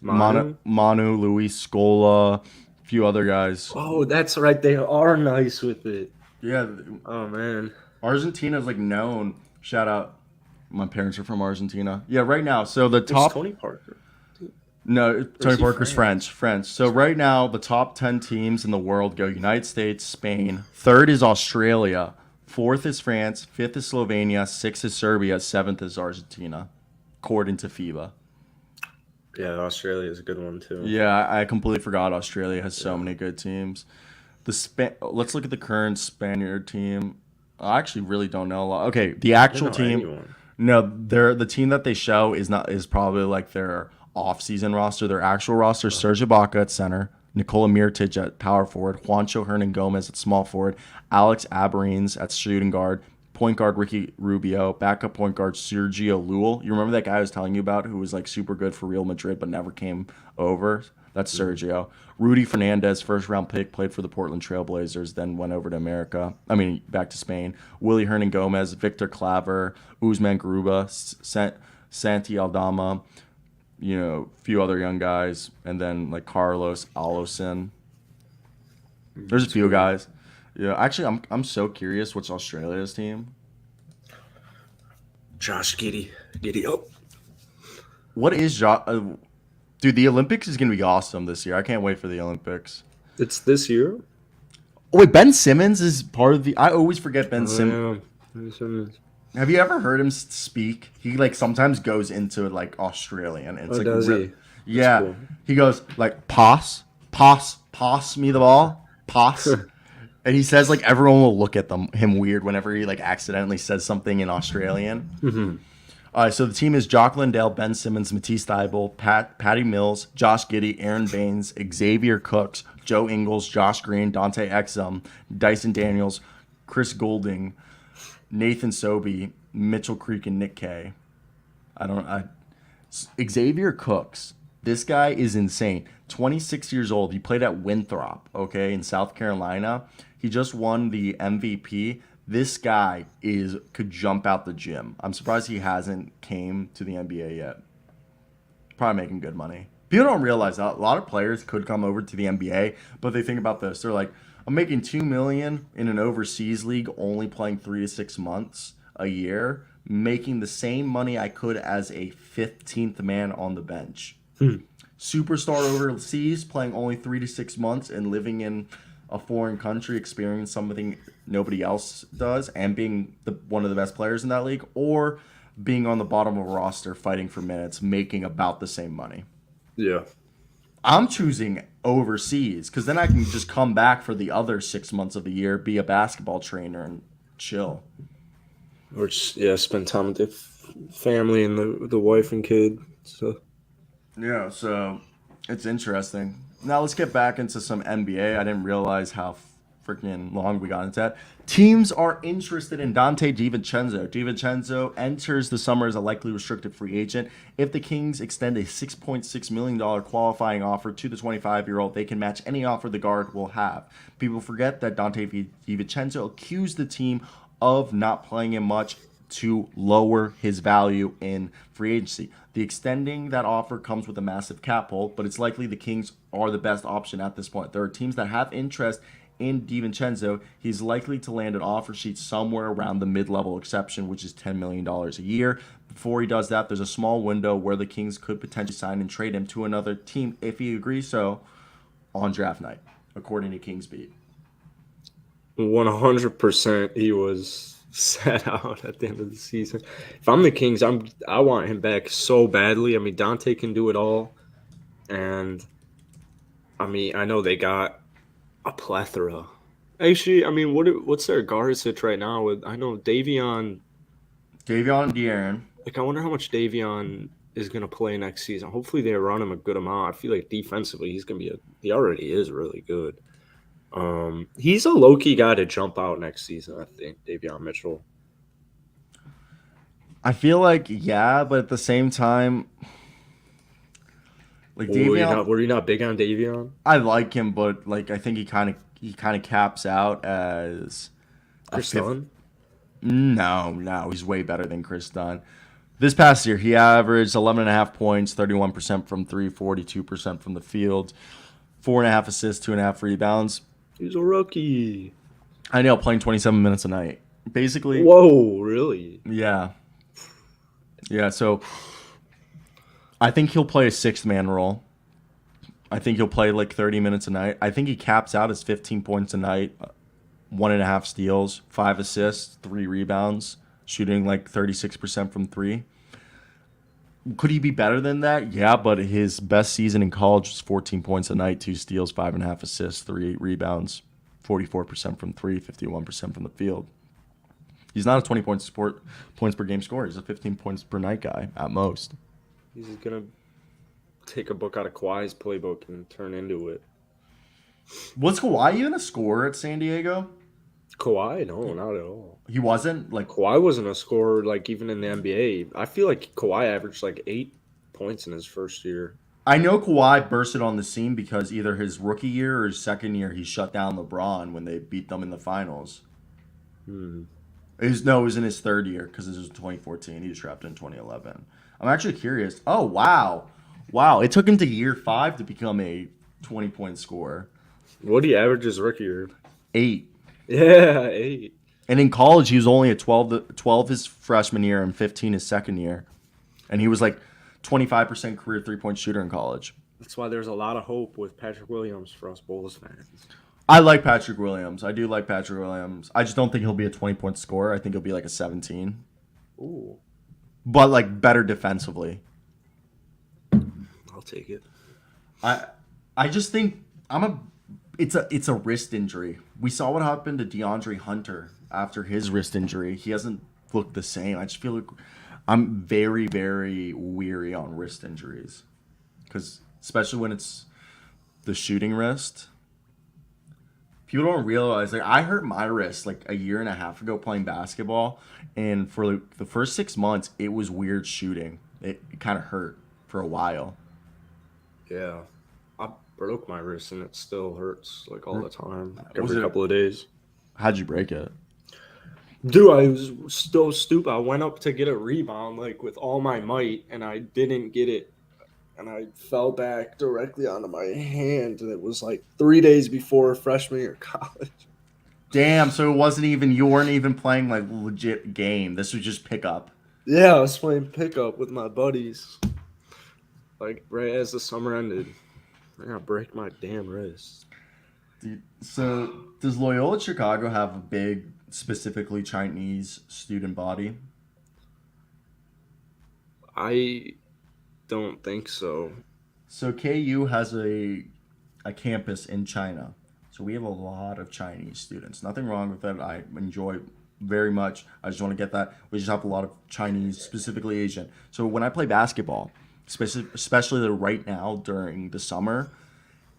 Manu, Luis Scola, a few other guys. Oh, that's right. They are nice with it. Yeah. Oh, man. Argentina's like known. Shout out. My parents are from Argentina. Yeah, right now. So the top. It's Tony Parker. No, Tony Parker's French. So right now, the top 10 teams in the world go United States, Spain. Third is Australia. Fourth is France. Fifth is Slovenia. Sixth is Serbia. Seventh is Argentina, according to FIBA. Yeah, Australia is a good one, too. Yeah, I completely forgot Australia has so many good teams. Let's look at the current Spaniard team. I actually really don't know a lot. Okay, the actual team. Anyone. No, the team that they show is probably like their off-season roster. Their actual roster: Serge Ibaka at center, Nikola Mirotic at power forward, Juancho Hernan Gomez at small forward, Alex Abrines at shooting guard, point guard Ricky Rubio, backup point guard Sergio Llull. You remember that guy I was telling you about who was like super good for Real Madrid but never came over? That's Sergio. Rudy Fernandez, first-round pick, played for the Portland Trailblazers, then went over to back to Spain. Willie Hernan Gomez, Victor Claver, Usman Garuba, Santi Aldama, a few other young guys, and then like Carlos Alosin. There's a few guys. Yeah, actually, I'm so curious what's Australia's team. Josh Giddey up. What is Dude, the Olympics is going to be awesome this year. I can't wait for the Olympics. It's this year? Oh, wait, Ben Simmons is part of the... I always forget Ben Simmons. Yeah. Ben Simmons. Have you ever heard him speak? He, like, sometimes goes into, like, Australian. And it's like does he? Yeah. Cool. He goes, like, pass me the ball. Pass. And he says, like, everyone will look at him weird whenever he, like, accidentally says something in Australian. Mm-hmm. So the team is Jock Lindell, Ben Simmons, Matisse Thybulle, Patty Mills, Josh Giddey, Aaron Baines, Xavier Cooks, Joe Ingles, Josh Green, Dante Exum, Dyson Daniels, Chris Goulding, Nathan Sobey, Mitchell Creek, and Nick Kay. Xavier Cooks. This guy is insane. 26 years old. He played at Winthrop, in South Carolina. He just won the MVP. This guy could jump out the gym. I'm surprised he hasn't came to the NBA yet. Probably making good money. People don't realize that a lot of players could come over to the NBA, but they think about this. They're like, I'm making $2 million in an overseas league, only playing 3 to 6 months a year, making the same money I could as a 15th man on the bench. Superstar overseas, playing only 3 to 6 months and living in a foreign country, experience something nobody else does, and being one of the best players in that league, or being on the bottom of a roster fighting for minutes, making about the same money. Yeah. I'm choosing overseas because then I can just come back for the other 6 months of the year, be a basketball trainer, and chill. Or just, spend time with the family and the wife and kid. So. Yeah, so it's interesting. Now let's get back into some NBA. I didn't realize how freaking long we got into that. Teams are interested in Dante DiVincenzo. DiVincenzo enters the summer as a likely restricted free agent. If the Kings extend a $6.6 million qualifying offer to the 25-year-old, they can match any offer the guard will have. People forget that Dante DiVincenzo accused the team of not playing him much to lower his value in free agency. The extending that offer comes with a massive cap hold, but it's likely the Kings are the best option at this point. There are teams that have interest in DiVincenzo. He's likely to land an offer sheet somewhere around the mid-level exception, which is $10 million a year. Before he does that, there's a small window where the Kings could potentially sign and trade him to another team if he agrees so on draft night, according to Kings Beat. 100% he was sat out at the end of the season. If I'm the Kings, I want him back so badly. I mean, Dante can do it all. And, I mean, I know they got a plethora. Actually, I mean, what's their guard sit right now with? I know Davion Davion De'Aaron. Like, I wonder how much Davion is going to play next season. Hopefully, they run him a good amount. I feel like defensively, he's going to be he already is really good. He's a low-key guy to jump out next season, I think, Davion Mitchell. I feel like, yeah, but at the same time, like Davion, Were you not big on Davion? I like him, but like I think he kind of caps out as Chris Dunn? No, he's way better than Chris Dunn. This past year, he averaged 11.5 points, 31% from three, 42% from the field, 4.5 assists, 2.5 rebounds. He's a rookie. I know, playing 27 minutes a night. Basically. Whoa, really? Yeah. Yeah, so I think he'll play a sixth-man role. I think he'll play like 30 minutes a night. I think he caps out as 15 points a night, 1.5 steals, 5 assists, 3 rebounds, shooting like 36% from three. Could he be better than that? Yeah, but his best season in college was 14 points a night, 2 steals, 5.5 assists, 3 rebounds, 44% from three, 51% from the field. He's not a 20 points per game scorer. He's a 15 points per night guy at most. He's going to take a book out of Kawhi's playbook and turn into it. Was Kawhi even a scorer at San Diego? Kawhi? No, not at all. He wasn't? Like Kawhi wasn't a scorer, like, even in the NBA. I feel like Kawhi averaged, like, 8 points in his first year. I know Kawhi bursted on the scene because either his rookie year or his second year he shut down LeBron when they beat them in the finals. It was in his third year because this was 2014. He was drafted in 2011. I'm actually curious. Oh, wow. Wow. It took him to year 5 to become a 20-point scorer. What did he average his rookie year? 8. Yeah, 8. And in college, he was only at 12 his freshman year and 15 his second year. And he was like 25% career three-point shooter in college. That's why there's a lot of hope with Patrick Williams for us Bulls fans. I like Patrick Williams. I do like Patrick Williams. I just don't think he'll be a 20-point scorer. I think he'll be like a 17. Ooh. But like better defensively. I'll take it. I just think it's a wrist injury. We saw what happened to DeAndre Hunter after his wrist injury. He hasn't looked the same. I just feel like I'm very, very weary on wrist injuries. Because especially when it's the shooting wrist. People don't realize, like, I hurt my wrist like a year and a half ago playing basketball, and for like the first 6 months, it was weird shooting. It kind of hurt for a while. Yeah. I broke my wrist and it still hurts like all the time. Was Every it- couple of days. How'd you break it? Dude, I was so stupid. I went up to get a rebound like with all my might and I didn't get it. And I fell back directly onto my hand. And it was like 3 days before freshman year of college. Damn, so you weren't even playing like legit game. This was just pickup. Yeah, I was playing pickup with my buddies. Like right as the summer ended. I gotta break my damn wrist. Dude, so does Loyola Chicago have a big, specifically Chinese student body? I don't think so. So KU has a campus in China. So we have a lot of Chinese students. Nothing wrong with that. I enjoy very much. I just want to get that. We just have a lot of Chinese, specifically Asian. So when I play basketball, especially right now during the summer.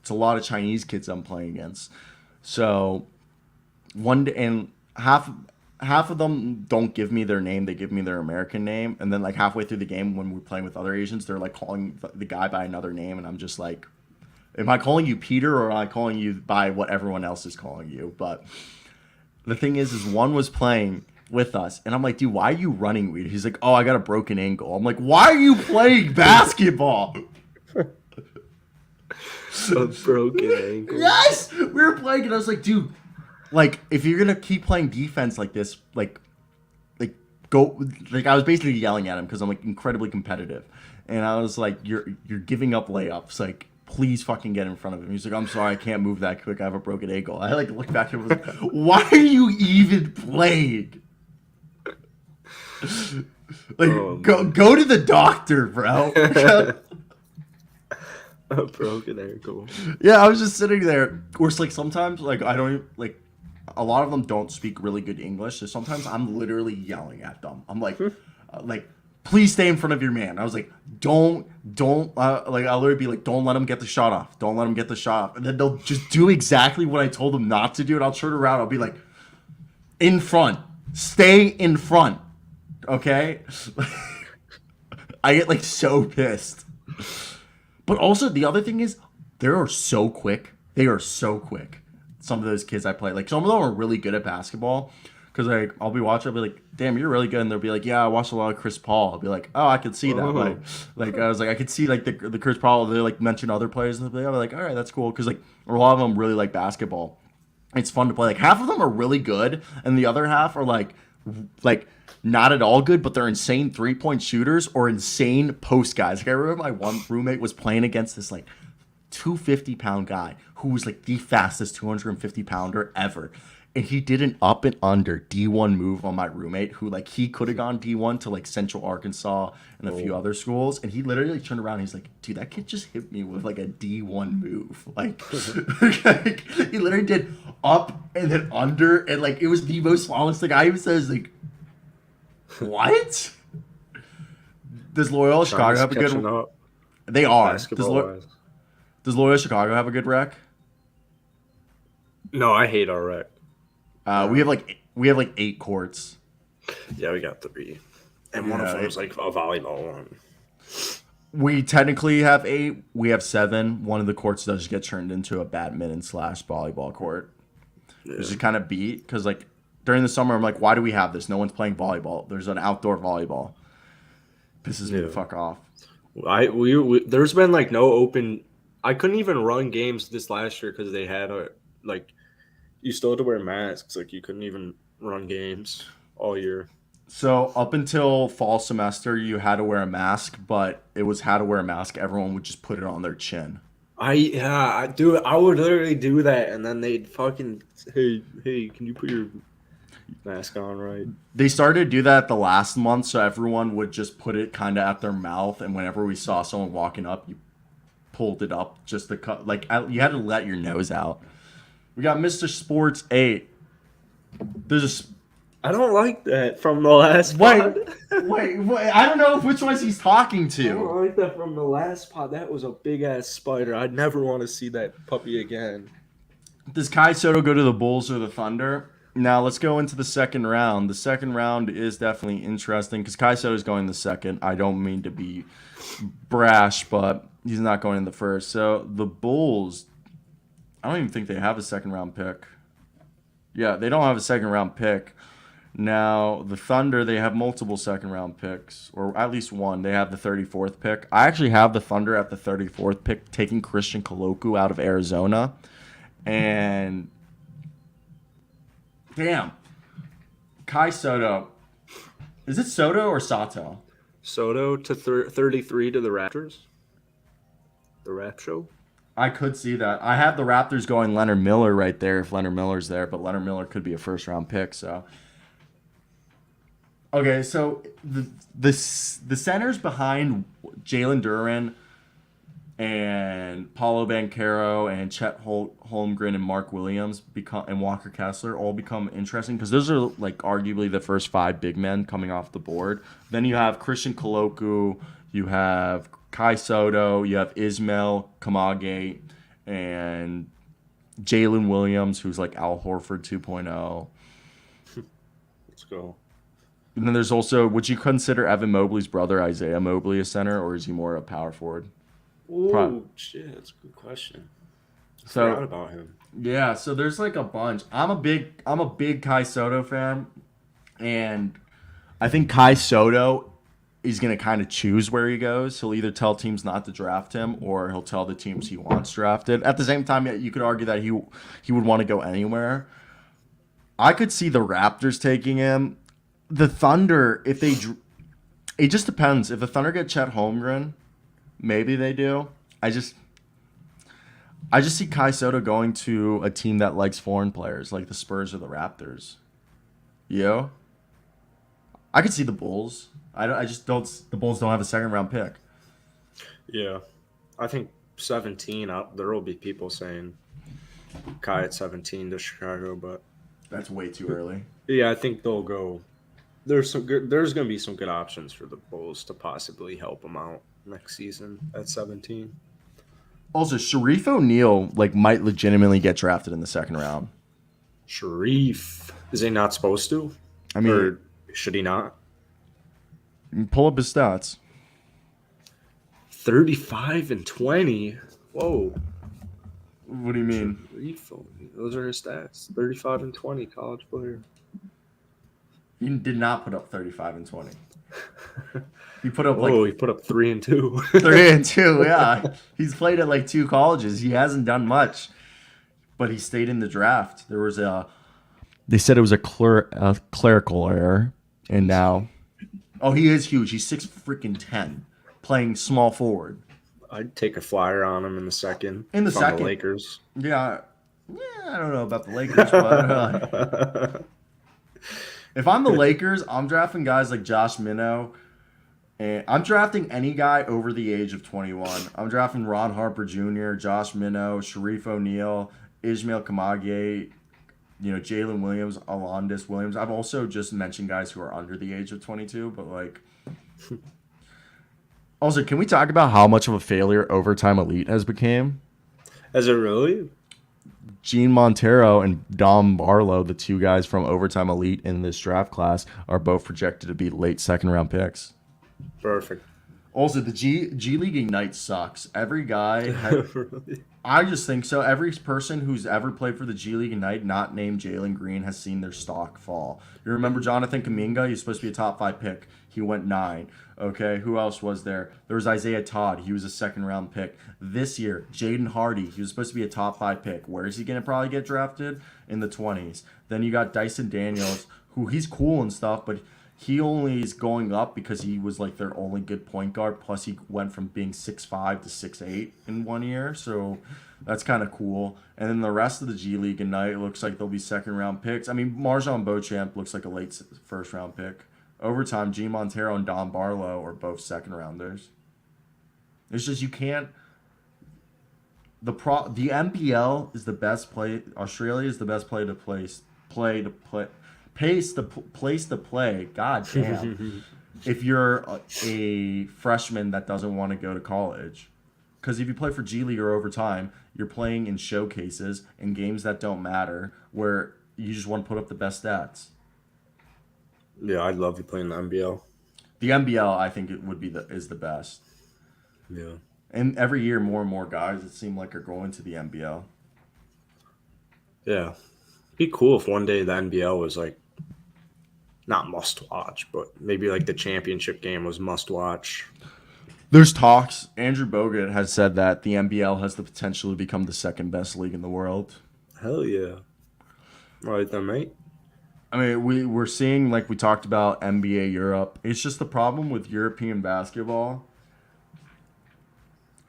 It's a lot of Chinese kids I'm playing against. So one day, and half of them don't give me their name; they give me their American name. And then like halfway through the game, when we're playing with other Asians, they're like calling the guy by another name, and I'm just like, am I calling you Peter or am I calling you by what everyone else is calling you? But the thing is one was playing with us, and I'm like, dude, why are you running weird? He's like, oh, I got a broken ankle. I'm like, why are you playing basketball? A broken ankle. Yes, we were playing, and I was like, dude, like if you're gonna keep playing defense like this, like go. Like I was basically yelling at him because I'm like incredibly competitive, and I was like, you're giving up layups, like. Please fucking get in front of him. He's like, I'm sorry, I can't move that quick. I have a broken ankle. I like looked back at him and was like, why are you even playing? Like, go to the doctor, bro. A broken ankle. Yeah, I was just sitting there. Of course, like sometimes, like I don't like. A lot of them don't speak really good English, so sometimes I'm literally yelling at them. I'm like, please stay in front of your man. I was like, don't, like, I'll literally be like, don't let him get the shot off. Don't let him get the shot off. And then they'll just do exactly what I told them not to do. And I'll turn around. I'll be like, in front. Stay in front. Okay? I get, like, so pissed. But also, the other thing is, they are so quick. They are so quick. Some of those kids I play. Like, some of them are really good at basketball. Because like I'll be watching, I'll be like, "Damn, you're really good," and they'll be like, "Yeah, I watched a lot of Chris Paul." I'll be like, "Oh, I could see that." Like I was like, I could see like the Chris Paul. They like mention other players, and they'll be like, "All right, that's cool," because like a lot of them really like basketball. It's fun to play. Like half of them are really good, and the other half are like not at all good, but they're insane 3-point shooters or insane post guys. Like I remember my one roommate was playing against this like 250-pound guy who was like the fastest 250-pounder ever. And he did an up and under D1 move on my roommate who like he could have gone D1 to like Central Arkansas and a few other schools. And he literally turned around and he's like, dude, that kid just hit me with like a D1 move. Like, like he literally did up and then under and like it was the most flawless thing. I even says like, what? Does Loyola Chicago have a good They are. Does Loyola Chicago have a good rec? No, I hate our rec. We have like 8 courts. Yeah, we got 3, and one of them is like a volleyball one. We technically have 8. We have 7. One of the courts does get turned into a badminton/volleyball court. Yeah. Which is kind of beat because like during the summer I'm like, why do we have this? No one's playing volleyball. There's an outdoor volleyball. Pisses me the fuck off. There's been like no open. I couldn't even run games this last year because they had you still had to wear masks. Like you couldn't even run games all year. So up until fall semester, you had to wear a mask, but it was how to wear a mask. Everyone would just put it on their chin. I would literally do that, and then they'd fucking hey, can you put your mask on right? They started to do that the last month, so everyone would just put it kind of at their mouth, and whenever we saw someone walking up, you pulled it up just to cut. Like you had to let your nose out. We got Mr. Sports 8. I don't like that from the last pod. Wait. I don't know which ones he's talking to. I don't like that from the last pod. That was a big-ass spider. I'd never want to see that puppy again. Does Kai Soto go to the Bulls or the Thunder? Now, let's go into the second round. The second round is definitely interesting because Kai Soto's going the second. I don't mean to be brash, but he's not going in the first. So the Bulls, I don't even think they have a second-round pick. Yeah, they don't have a second-round pick. Now, the Thunder, they have multiple second-round picks, or at least one. They have the 34th pick. I actually have the Thunder at the 34th pick, taking Christian Colocu out of Arizona. And, damn, Kai Soto. Is it Soto or Sato? Soto to 33 to the Raptors. The Rap Show. I could see that. I have the Raptors going Leonard Miller right there if Leonard Miller's there, but Leonard Miller could be a first-round pick, so... Okay, so the centers behind Jalen Duren and Paulo Banchero and Chet Holmgren and Mark Williams and Walker Kessler all become interesting because those are like arguably the first 5 big men coming off the board. Then you have Christian Colocu, you have Kai Soto, you have Ismail Kamage, and Jalen Williams, who's like Al Horford 2.0. Let's go. And then there's also, would you consider Evan Mobley's brother Isaiah Mobley a center, or is he more a power forward? Oh, shit. That's a good question. I forgot about him. Yeah, so there's like a bunch. I'm a big Kai Soto fan, and I think Kai Soto is going to kind of choose where he goes. He'll either tell teams not to draft him, or he'll tell the teams he wants drafted. At the same time, you could argue that he would want to go anywhere. I could see the Raptors taking him. The Thunder, if they, it just depends. If the Thunder get Chet Holmgren, maybe they do. I just see Kai Soto going to a team that likes foreign players, like the Spurs or the Raptors. You? I could see the Bulls. I just don't. The Bulls don't have a second round pick. Yeah, I think 17. There will be people saying Kai at 17 to Chicago, but that's way too early. Yeah, I think they'll go. There's going to be some good options for the Bulls to possibly help them out next season at 17. Also, Sharif O'Neal might legitimately get drafted in the second round. Sharif, is he not supposed to? I mean, or should he not? Pull up his stats. 35 and 20. Whoa. What do you mean? Sharif, those are his stats. 35 and 20, college player. He did not put up 35 and 20. He put up he put up 3 and 2. 3 and 2, yeah. He's played at 2 colleges. He hasn't done much, but he stayed in the draft. There was they said it was a clerical error, and now, he is huge. He's 6'10", playing small forward. I'd take a flyer on him in the second. In the second, the Lakers. Yeah, I don't know about the Lakers, but if I'm the Lakers, I'm drafting guys like Josh Minnow. And I'm drafting any guy over the age of 21. I'm drafting Ron Harper Jr., Josh Minnow, Sharif O'Neal, Ismail Kamage, Jalen Williams, Alondis Williams. I've also just mentioned guys who are under the age of 22, but Also, can we talk about how much of a failure Overtime Elite has become? Has it really? Gene Montero and Dom Barlow, the two guys from Overtime Elite in this draft class, are both projected to be late second round picks. Perfect. Also, the G League Ignite sucks. Every guy, Really? I just think so. Every person who's ever played for the G League Ignite, not named Jalen Green, has seen their stock fall. You remember Jonathan Kuminga? He was supposed to be a top 5 pick. He went 9. Okay, who else was there? There was Isaiah Todd. He was a second round pick. This year, Jaden Hardy. He was supposed to be a top 5 pick. Where is he going to probably get drafted? In the 20s. Then you got Dyson Daniels, who he's cool and stuff, but he only is going up because he was their only good point guard. Plus, he went from being 6'5" to 6'8" in 1 year. So that's kind of cool. And then the rest of the G League Ignite looks like they'll be second round picks. I mean, Marjon Beauchamp looks like a late first round pick. Overtime, G Montero and Don Barlow are both second rounders. It's just you can't. The NBL is the best play. Australia is the best place to play. God damn. If you're a freshman that doesn't want to go to college. Because if you play for G League or Overtime, you're playing in showcases and games that don't matter where you just want to put up the best stats. Yeah, I'd love to play in the NBL. The NBL, I think it would be is the best. Yeah. And every year, more and more guys, it seems like, are going to the NBL. Yeah. It'd be cool if one day the NBL was not must watch, but maybe the championship game was must watch. There's talks. Andrew Bogut has said that the NBL has the potential to become the second best league in the world. Hell yeah. Right then, mate. I mean, we're seeing, we talked about NBA Europe. It's just the problem with European basketball.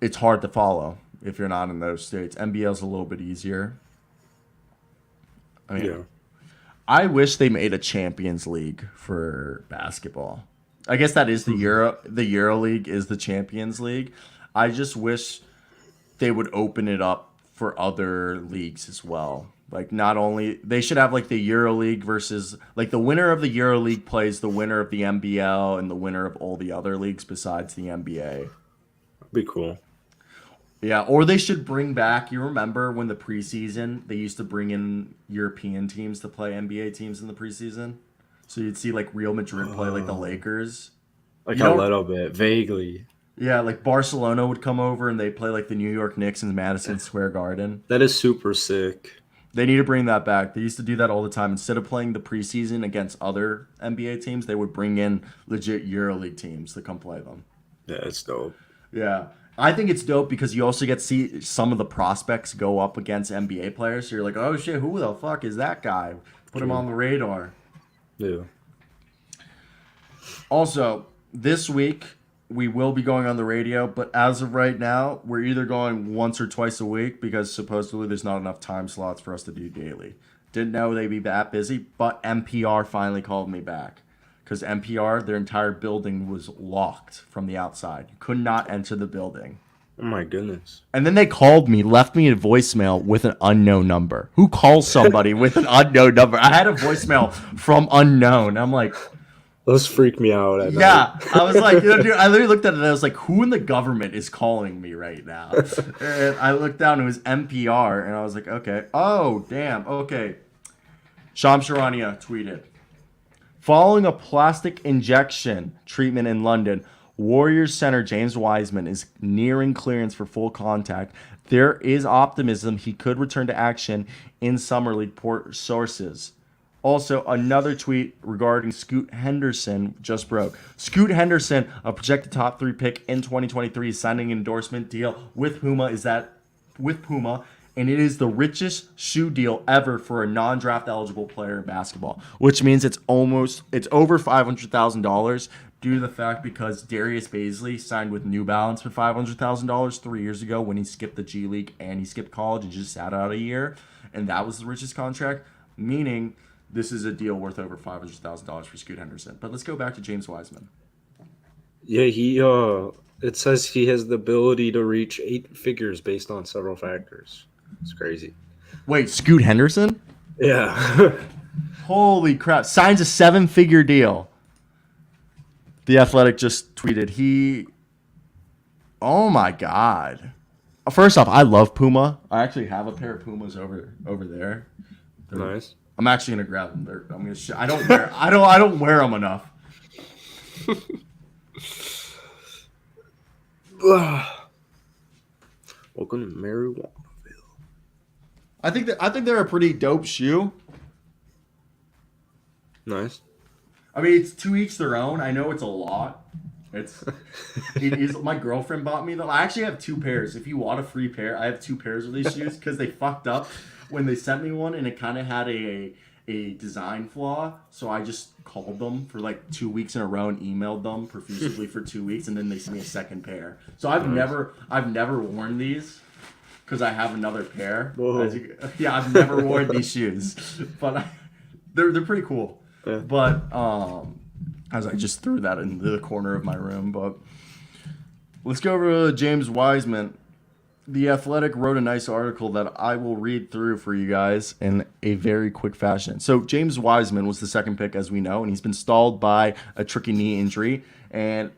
It's hard to follow if you're not in those states. NBL's a little bit easier. I mean, yeah. I wish they made a Champions League for basketball. I guess that is the Euro League is the Champions League. I just wish they would open it up for other leagues as well. Not only they should have the Euro League versus the winner of the Euro League plays the winner of the NBL and the winner of all the other leagues besides the NBA. Be cool. Yeah, or they should bring back. You remember when the preseason they used to bring in European teams to play NBA teams in the preseason? So you'd see like Real Madrid play like the Lakers. Like You a don't. little bit, vaguely. Yeah, like Barcelona would come over and they play like the New York Knicks in Madison Square Garden. That is super sick. They need to bring that back. They used to do that all the time. Instead of playing the preseason against other NBA teams, they would bring in legit EuroLeague teams to come play them. Yeah, it's dope. Yeah. I think it's dope because you also get to see some of the prospects go up against NBA players. So you're like, oh shit, who the fuck is that guy? Put him on the radar. Yeah. Also, this week we will be going on the radio, but as of right now, we're either going once or twice a week because supposedly there's not enough time slots for us to do daily. Didn't know they'd be that busy, but NPR finally called me back. Because NPR, their entire building was locked from the outside. You could not enter the building. Oh my goodness. And then they called me, left me a voicemail with an unknown number. Who calls somebody with an unknown number? I had a voicemail from unknown. I'm like, Those freak me out. At yeah. night. I was like, dude, I literally looked at it and I was like, who in the government is calling me right now? And I looked down, it was NPR, and I was like, okay. Oh, damn. Okay. Shams Charania tweeted. Following a plastic injection treatment in London, Warriors center James Wiseman is nearing clearance for full contact. There is optimism he could return to action in Summer League, port sources. Also, another tweet regarding Scoot Henderson just broke. Scoot Henderson, a projected top 3 pick in 2023, is signing an endorsement deal with Puma. And it is the richest shoe deal ever for a non-draft eligible player in basketball, which means it's over $500,000 due to the fact because Darius Baisley signed with New Balance for $500,000 3 years ago when he skipped the G League and he skipped college and just sat out a year, and that was the richest contract, meaning this is a deal worth over $500,000 for Scoot Henderson. But let's go back to James Wiseman. Yeah, it says he has the ability to reach 8 figures based on several factors. It's crazy. Wait, Scoot Henderson? Yeah. Holy crap. Signs a 7-figure deal. The Athletic just tweeted. Oh my God. First off, I love Puma. I actually have a pair of Pumas over there. Nice. I'm actually gonna grab them. I don't wear them enough. Welcome to Marijuana. I think they're a pretty dope shoe. Nice. I mean, it's to each their own. I know it's a lot. It is. My girlfriend bought me them. I actually have 2 pairs. If you want a free pair, I have 2 pairs of these shoes because they fucked up when they sent me one and it kind of had a design flaw. So I just called them for like 2 weeks in a row and emailed them profusely for 2 weeks, and then they sent me a second pair. So I've never worn these. Because I have another pair. I've never worn these shoes, but they're pretty cool. Yeah. But as I just threw that into the corner of my room. But let's go over to James Wiseman. The Athletic wrote a nice article that I will read through for you guys in a very quick fashion. So James Wiseman was the second pick, as we know, and he's been stalled by a tricky knee injury, and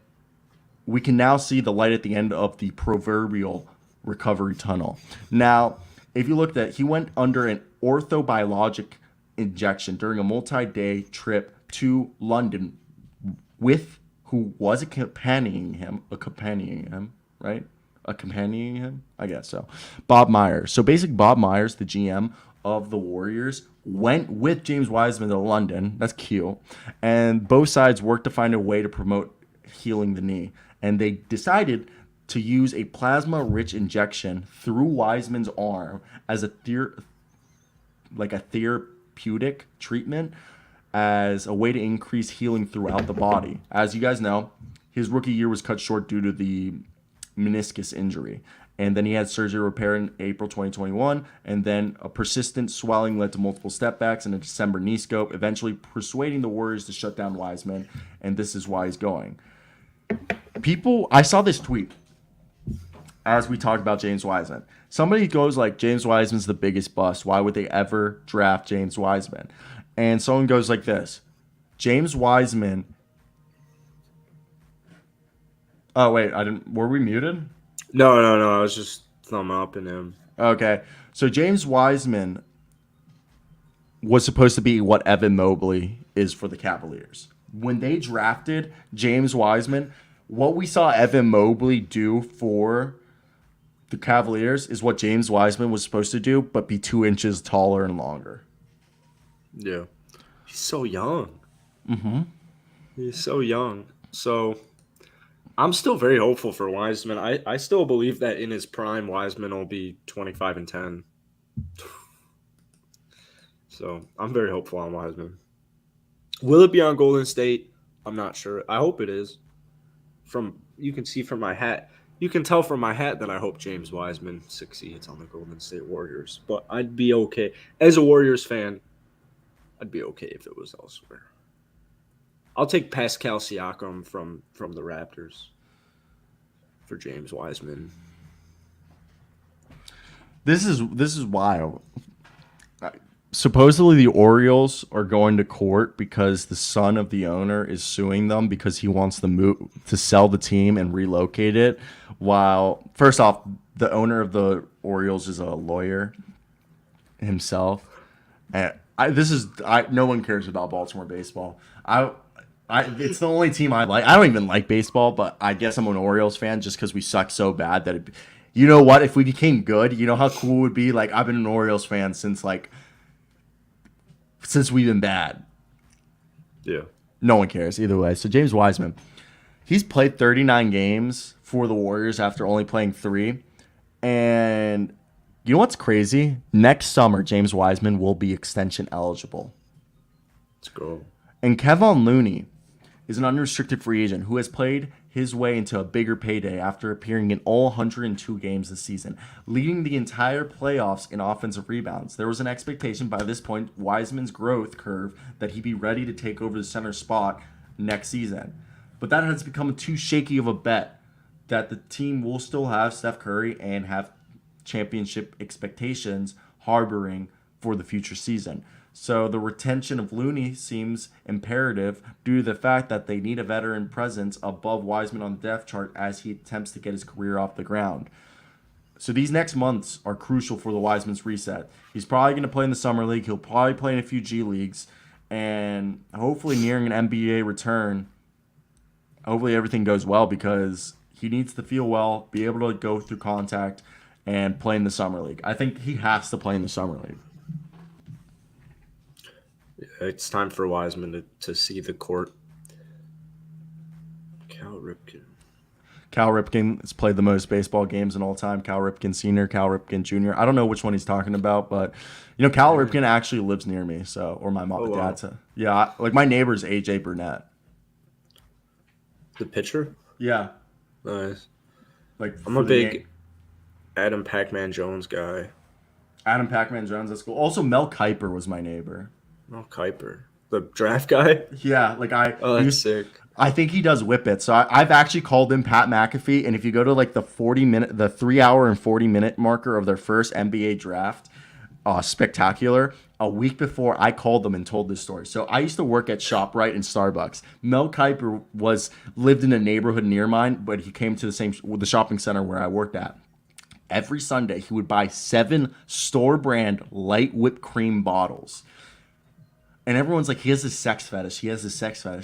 we can now see the light at the end of the proverbial recovery tunnel. Now, if you looked at, he went under an orthobiologic injection during a multi-day trip to London with who was accompanying him, right? Accompanying him, I guess so. Bob Myers. So basically, Bob Myers, the GM of the Warriors, went with James Wiseman to London. That's cute. And both sides worked to find a way to promote healing the knee. And they decided to use a plasma-rich injection through Wiseman's arm as a therapeutic treatment as a way to increase healing throughout the body. As you guys know, his rookie year was cut short due to the meniscus injury. And then he had surgery repair in April 2021, and then a persistent swelling led to multiple stepbacks and a December knee scope, eventually persuading the Warriors to shut down Wiseman, and this is why he's going. I saw this tweet as we talked about James Wiseman. Somebody goes like, James Wiseman's the biggest bust. Why would they ever draft James Wiseman? And someone goes like this. James Wiseman. Oh, wait. Were we muted? No. I was just thumb up in him. Okay. So James Wiseman was supposed to be what Evan Mobley is for the Cavaliers. When they drafted James Wiseman, what we saw Evan Mobley do for the Cavaliers is what James Wiseman was supposed to do, but be 2 inches taller and longer. Yeah. He's so young. Mm-hmm. He's so young. So I'm still very hopeful for Wiseman. I still believe that in his prime, Wiseman will be 25 and 10. So I'm very hopeful on Wiseman. Will it be on Golden State? I'm not sure. I hope it is. You can see from my hat. You can tell from my hat that I hope James Wiseman succeeds on the Golden State Warriors. But I'd be okay. As a Warriors fan, I'd be okay if it was elsewhere. I'll take Pascal Siakam from the Raptors for James Wiseman. This is wild. Supposedly the Orioles are going to court because the son of the owner is suing them because he wants to sell the team and relocate it. While first off, the owner of the Orioles is a lawyer himself, and no one cares about Baltimore baseball. It's the only team I like. I don't even like baseball, but I guess I'm an Orioles fan just because we suck so bad that you know what? If we became good, you know how cool it would be. Like I've been an Orioles fan since we've been bad. Yeah. No one cares either way. So James Wiseman, he's played 39 games for the Warriors after only playing 3. And you know what's crazy? Next summer, James Wiseman will be extension eligible. Let's go. And Kevon Looney is an unrestricted free agent who has played his way into a bigger payday after appearing in all 102 games this season, leading the entire playoffs in offensive rebounds. There was an expectation by this point, Wiseman's growth curve, that he'd be ready to take over the center spot next season. But that has become too shaky of a bet that the team will still have Steph Curry and have championship expectations harboring for the future season. So the retention of Looney seems imperative due to the fact that they need a veteran presence above Wiseman on the depth chart as he attempts to get his career off the ground. So these next months are crucial for the Wiseman's reset. He's probably going to play in the Summer League. He'll probably play in a few G Leagues. And hopefully nearing an NBA return, hopefully everything goes well because he needs to feel well, be able to go through contact, and play in the Summer League. I think he has to play in the Summer League. It's time for Wiseman to see the court. Cal Ripken Has played the most baseball games in all time. Cal Ripken Sr., Cal Ripken Jr. I don't know which one he's talking about, but Cal Ripken actually lives near me. So, or my mom, dad's. Yeah, like my neighbor's AJ Burnett. The pitcher? Yeah. Nice. Like I'm a big Adam Pac-Man Jones guy. Adam Pac-Man Jones, that's cool. Also, Mel Kiper was my neighbor. Mel Kiper, the draft guy. Yeah, that's sick. I think he does whippets. So I've actually called him Pat McAfee, and if you go to like the 3 hour and 40-minute marker of their first NBA draft, spectacular. A week before, I called them and told this story. So I used to work at ShopRite and Starbucks. Mel Kiper lived in a neighborhood near mine, but he came to the shopping center where I worked at. Every Sunday, he would buy 7 store brand light whipped cream bottles. And everyone's like, he has this sex fetish.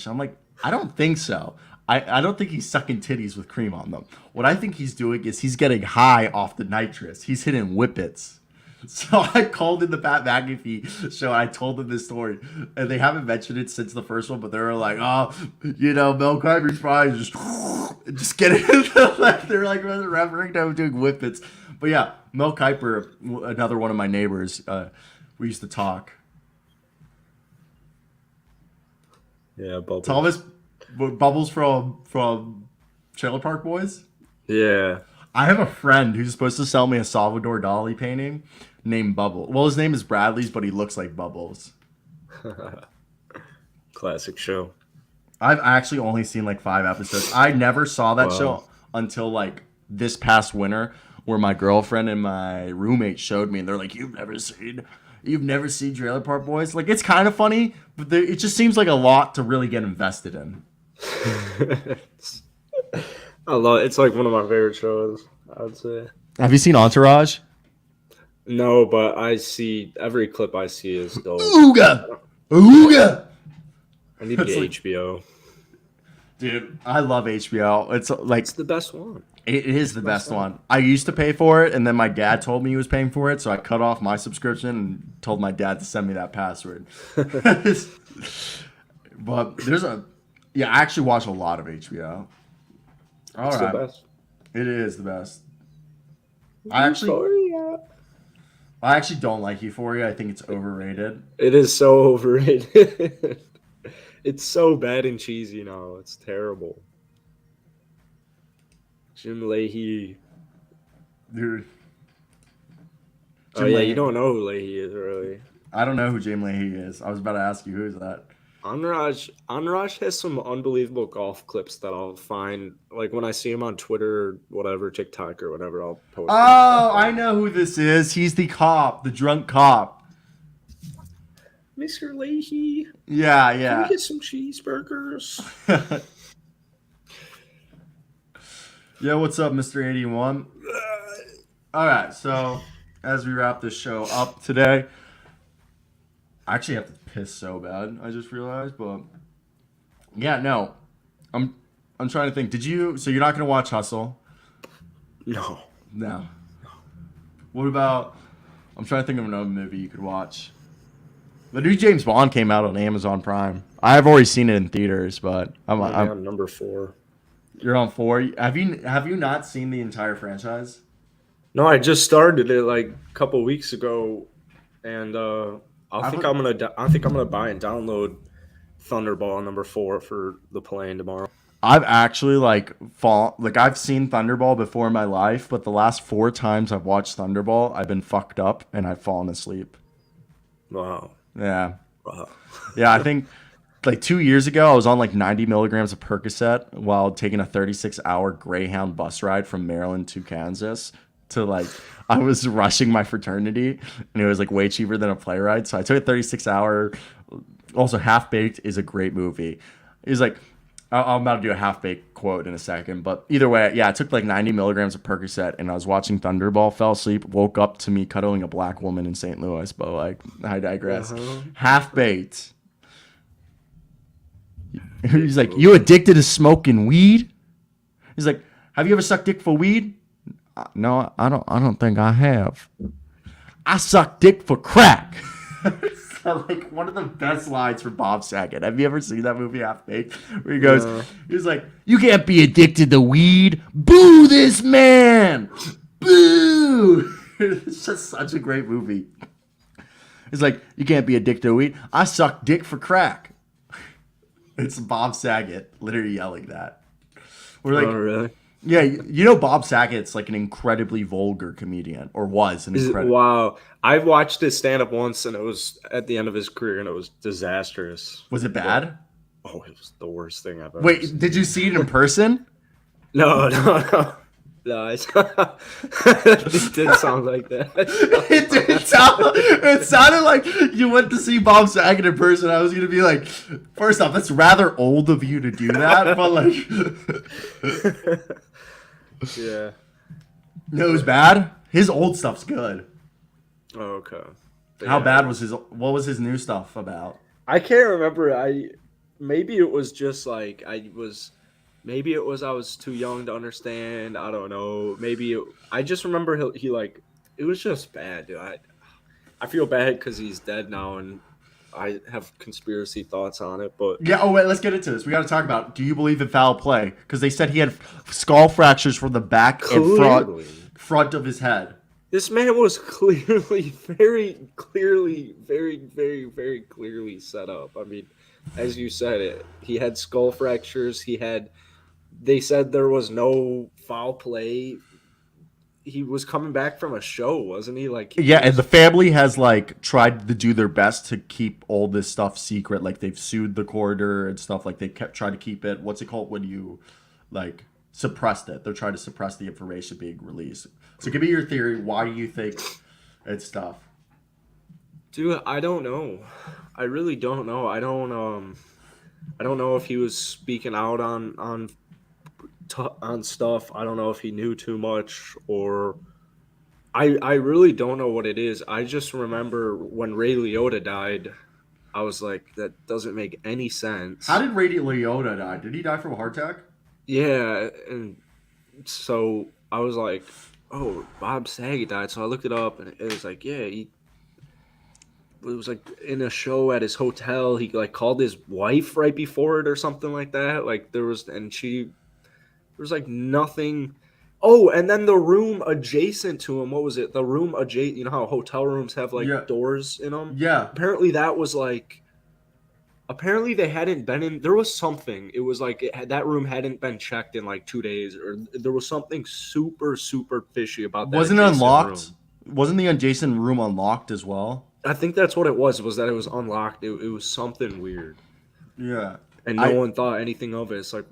I'm like, I don't think so. I don't think he's sucking titties with cream on them. What I think he's doing is he's getting high off the nitrous. He's hitting whippets. So I called in the Pat McAfee show. I told them this story. And they haven't mentioned it since the first one, but they were like, Mel Kiper's probably just getting they're like referring to him doing whippets. But yeah, Mel Kiper, another one of my neighbors, we used to talk. Yeah, Bubbles. Thomas Bubbles from Trailer Park Boys? Yeah. I have a friend who's supposed to sell me a Salvador Dali painting named Bubbles. Well, his name is Bradley's, but he looks like Bubbles. Classic show. I've actually only seen like 5 episodes. I never saw that show until like this past winter, where my girlfriend and my roommate showed me, and they're like, You've never seen Trailer Park Boys? Like, it's kind of funny, but it just seems like a lot to really get invested in. I love it. It's like one of my favorite shows. I'd say. Have you seen Entourage? No, but I see every clip I see is dope. Ooga, ooga. I need to It's get like, HBO. dude, I love HBO. It's like It's the best one. it is the best one. I used to pay for it, and then my dad told me he was paying for it, so I cut off my subscription and told my dad to send me that password. But I actually watch a lot of HBO. All It's the right, best. it is the best. I actually don't like Euphoria. I think it's overrated. It is so overrated. It's so bad and cheesy now. It's terrible. Jim Leahy. Dude. Oh yeah, you don't know who Leahy is, really. I don't know who Jim Leahy is. I was about to ask you, who is that? Anraj has some unbelievable golf clips that I'll find, like when I see him on Twitter or whatever, TikTok or whatever, I'll post. Oh, I know who this is. He's the cop, the drunk cop. Mr. Leahy. Yeah. Can we get some cheeseburgers? Yeah, what's up, Mr. 81? All right, so as we wrap this show up today, I actually have to piss so bad. I just realized, but yeah, no, I'm trying to think. So you're not gonna watch Hustle? No. What about? I'm trying to think of another movie you could watch. The new James Bond came out on Amazon Prime. I've already seen it in theaters, but I'm on number 4. You're on 4. Have you not seen the entire franchise? No, I just started it like a couple weeks ago, and I think I'm gonna buy and download Thunderball number 4 for the plane tomorrow. I've actually I've seen Thunderball before in my life, but the last 4 times I've watched Thunderball, I've been fucked up and I've fallen asleep. Wow. Yeah. Yeah, I think like 2 years ago, I was on like 90 milligrams of Percocet while taking a 36-hour Greyhound bus ride from Maryland to Kansas I was rushing my fraternity, and it was like way cheaper than a play ride. So I took a 36-hour. Also, Half Baked is a great movie. It was like, I'm about to do a Half Baked quote in a second, but either way, yeah, I took like 90 milligrams of Percocet, and I was watching Thunderball, fell asleep, woke up to me cuddling a black woman in St. Louis. But like, I digress. Half Baked. He's like, you addicted to smoking weed? He's like, have you ever sucked dick for weed? No, I don't think I have. I suck dick for crack. So, like, one of the best lines from Bob Saget. Have you ever seen that movie, Half Baked? Where he goes, he's like, you can't be addicted to weed. Boo this man. Boo. It's just such a great movie. He's like, you can't be addicted to weed. I suck dick for crack. It's Bob Saget literally yelling that. We're like, oh, really? Yeah, you know Bob Saget's like an incredibly vulgar comedian, or was an incredible. Wow, I watched his stand up once, and it was at the end of his career, and it was disastrous. Was it bad? Oh, it was the worst thing I've ever Wait, seen. did you see it in person? No. It did sound like that. It sounded like you went to see Bob Saget in person. I was gonna be like, first off, that's rather old of you to do that, but like, yeah. No, it was bad. His old stuff's good. Oh, okay. How bad was his? What was his new stuff about? I can't remember. Maybe it was just like I was too young to understand. I don't know. I just remember he like it was just bad, dude. I feel bad because he's dead now, and I have conspiracy thoughts on it. But yeah. Oh wait, let's get into this. We got to talk about. Do you believe in foul play? Because they said he had skull fractures from the back and front of his head. This man was clearly, very clearly, very, very, very clearly set up. I mean, as you said, he had skull fractures. They said there was no foul play. He was coming back from a show, wasn't he? And the family has like tried to do their best to keep all this stuff secret. Like they've sued the coroner and stuff. Like they tried to keep it. What's it called when you like suppressed it? They're trying to suppress the information being released. So give me your theory. Why do you think it's stuff? Dude, I don't know. I really don't know. I don't know if he was speaking out on on stuff. I don't know if he knew too much or I really don't know what it is. I just remember when Ray Liotta died, I was like, that doesn't make any How sense. did Ray Liotta die? Did he die from a heart attack? Yeah, and so I was like, oh, Bob Saget died. So I looked it up, and it was like, yeah, it was like in a show at his hotel. He like called his wife right before it or something like that. Like there was like nothing. Oh, and then the room adjacent to him, what was it? The room adjacent, you know how hotel rooms have like Yeah. doors in them? Yeah. Apparently that was like apparently they hadn't been in there was something. It was like that room hadn't been checked in like 2 days or there was something super super fishy about that Wasn't it adjacent unlocked? room. Wasn't the adjacent room unlocked as well? I think that's what it was that it was unlocked. It was something weird. Yeah. And no I one thought anything of it. It's like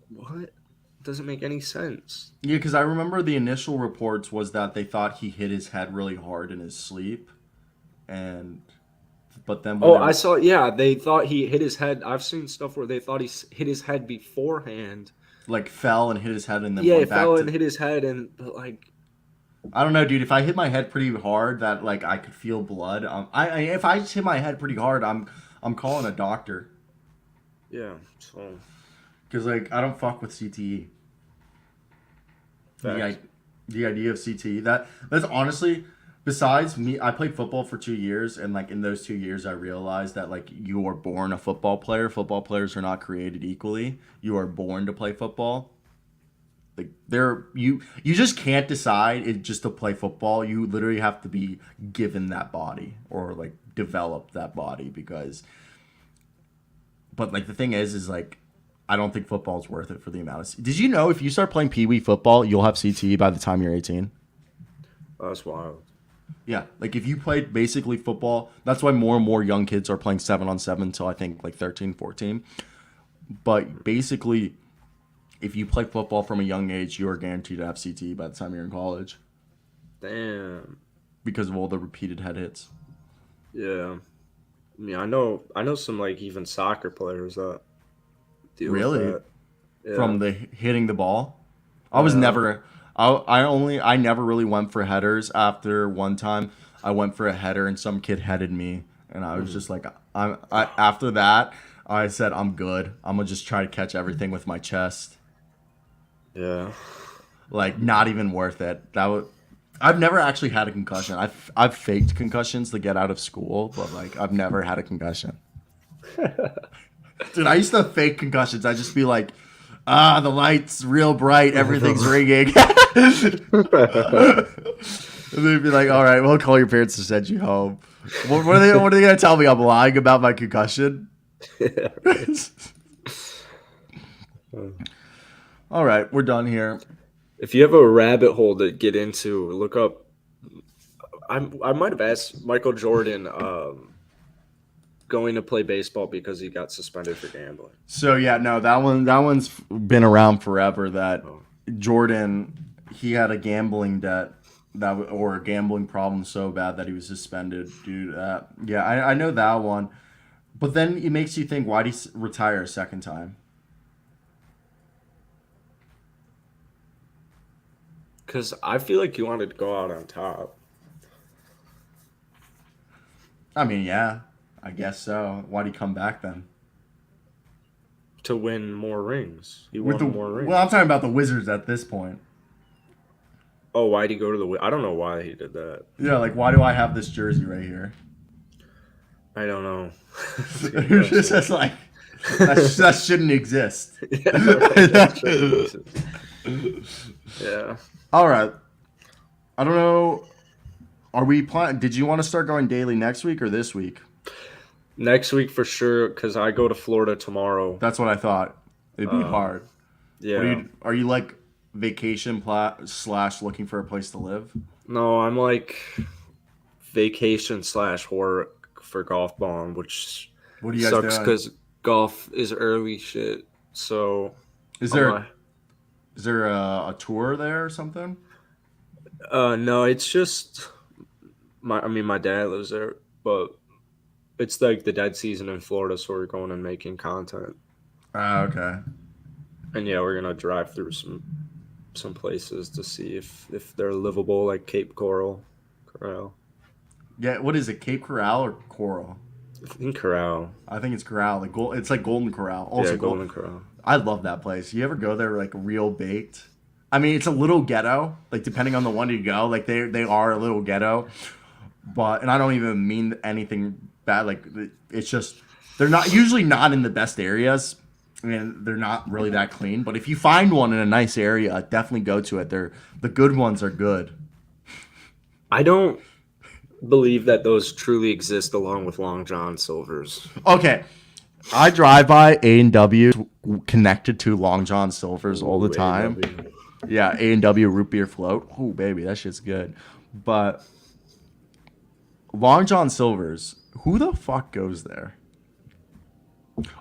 what? It doesn't make any sense. Yeah, because I remember the initial reports was that they thought he hit his head really hard in his sleep, and but then when Oh, they I were saw. Yeah, they thought he hit his head. I've seen stuff where they thought hit his head beforehand. like fell and hit his head and then Yeah, went it back fell and to, hit his head, and but like, I don't know, dude. If I hit my head pretty hard, that like I could feel blood. If I just hit my head pretty hard, I'm calling a doctor yeah. So because like I don't fuck with CTE. The facts. i- the idea of CTE that's honestly, besides me, I played football for 2 years, and like in those 2 years, I realized that like you are born a football player. Football players are not created equally. You are born to play football. Like you just can't decide it just to play football. You literally have to be given that body or like develop that body because. But like the thing is like I don't think football is worth it for the amount of. Did you know if you start playing pee wee football, you'll have CTE by the time you're 18? That's wild. Yeah, like if you played basically football, that's why more and more young kids are playing 7-on-7 until I think like 13, 14. But basically, if you play football from a young age, you are guaranteed to have CTE by the time you're in college Damn. because of all the repeated head hits. Yeah. I mean, I know some like even soccer players that deal with Really? that. Yeah. From the hitting the ball? I was Yeah. never. I never really went for headers. After one time, I went for a header and some kid headed me, and I was Mhm. just like, after that, I said I'm good. I'm gonna just try to catch everything with my chest. Yeah. Like not even worth it. That was. I've never actually had a concussion. I've faked concussions to get out of school, but like I've never had a concussion. Dude, I used to fake concussions. I'd just be like, the light's real bright, everything's ringing. And they'd be like, all right, we'll call your parents to send you home. What are they gonna tell me? I'm lying about my concussion? Yeah, right. All right, we're done here. If you have a rabbit hole to get into, look up. I might have asked Michael Jordan going to play baseball because he got suspended for gambling. So yeah, no, that one's been around forever. That Oh, Jordan, he had a gambling debt or a gambling problem so bad that he was suspended due to that. Yeah, I know that one. But then it makes you think, why'd he retire a second time? because I feel like he wanted to go out on top. I mean, yeah, I guess so. Why'd he come back then? To win more rings. He With the won more well, I'm rings. talking about the Wizards at this point. Oh, why'd he go to the? I don't know why he did that. Yeah, like why do I have this jersey right here? I don't know. That's a good It's question. just like that shouldn't exist. Yeah, right. That shouldn't exist. Yeah. All right. I don't know. Are we plan? Did you want to start going daily next week or this week? Next week for sure, because I go to Florida tomorrow. That's what I thought. It'd be hard. Yeah. Are you like vacation slash looking for a place to live? No, I'm like vacation slash work for golf ball, which What are you guys sucks doing? because golf is early shit. So Is I'm there like, is there a tour there or something? no, it's just my dad lives there, but it's like the dead season in Florida, so we're going and making content. Ah, okay. And yeah, we're gonna drive through some places to see if they're livable, like Cape Coral. Yeah, what is it? Cape Coral or Coral? I think Corral. I think it's Corral. Like gold, it's like Golden Corral. Yeah, Also, gold. Golden Corral. I love that place. You ever go there like real baked? I mean, it's a little ghetto. Like depending on the one you go, like they are a little ghetto. But and I don't even mean anything bad. Like it's just they're not usually not in the best areas, and they're not really that clean. But if you find one in a nice area, definitely go to it. The good ones are good. I don't believe that those truly exist along with Long John Silver's. Okay, I drive by A&W connected to Long John Silver's all the Ooh, time. A&W. Yeah, A&W root beer float. Oh baby, that shit's good. But Long John Silver's, who the fuck goes there?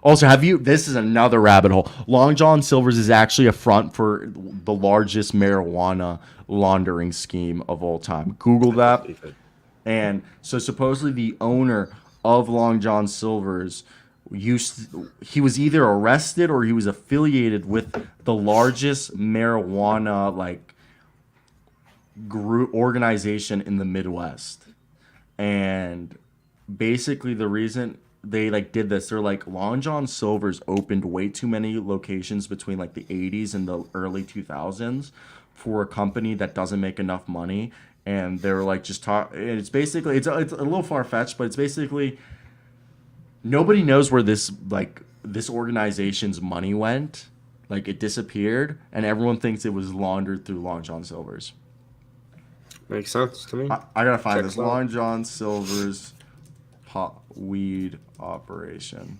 Also, have you? This is another rabbit hole. Long John Silver's is actually a front for the largest marijuana laundering scheme of all time. Google that. And so supposedly the owner of Long John Silver's he was either arrested or he was affiliated with the largest marijuana like group organization in the Midwest. And basically the reason they like did this, they're like Long John Silver's opened way too many locations between like the 80s and the early 2000s for a company that doesn't make enough money. And they're like just talk. It's basically it's a little far fetched, but it's basically nobody knows where this organization's money went. Like it disappeared, and everyone thinks it was laundered through Long John Silver's. Makes sense to me. I gotta find Checks this out. Long John Silver's pot weed operation.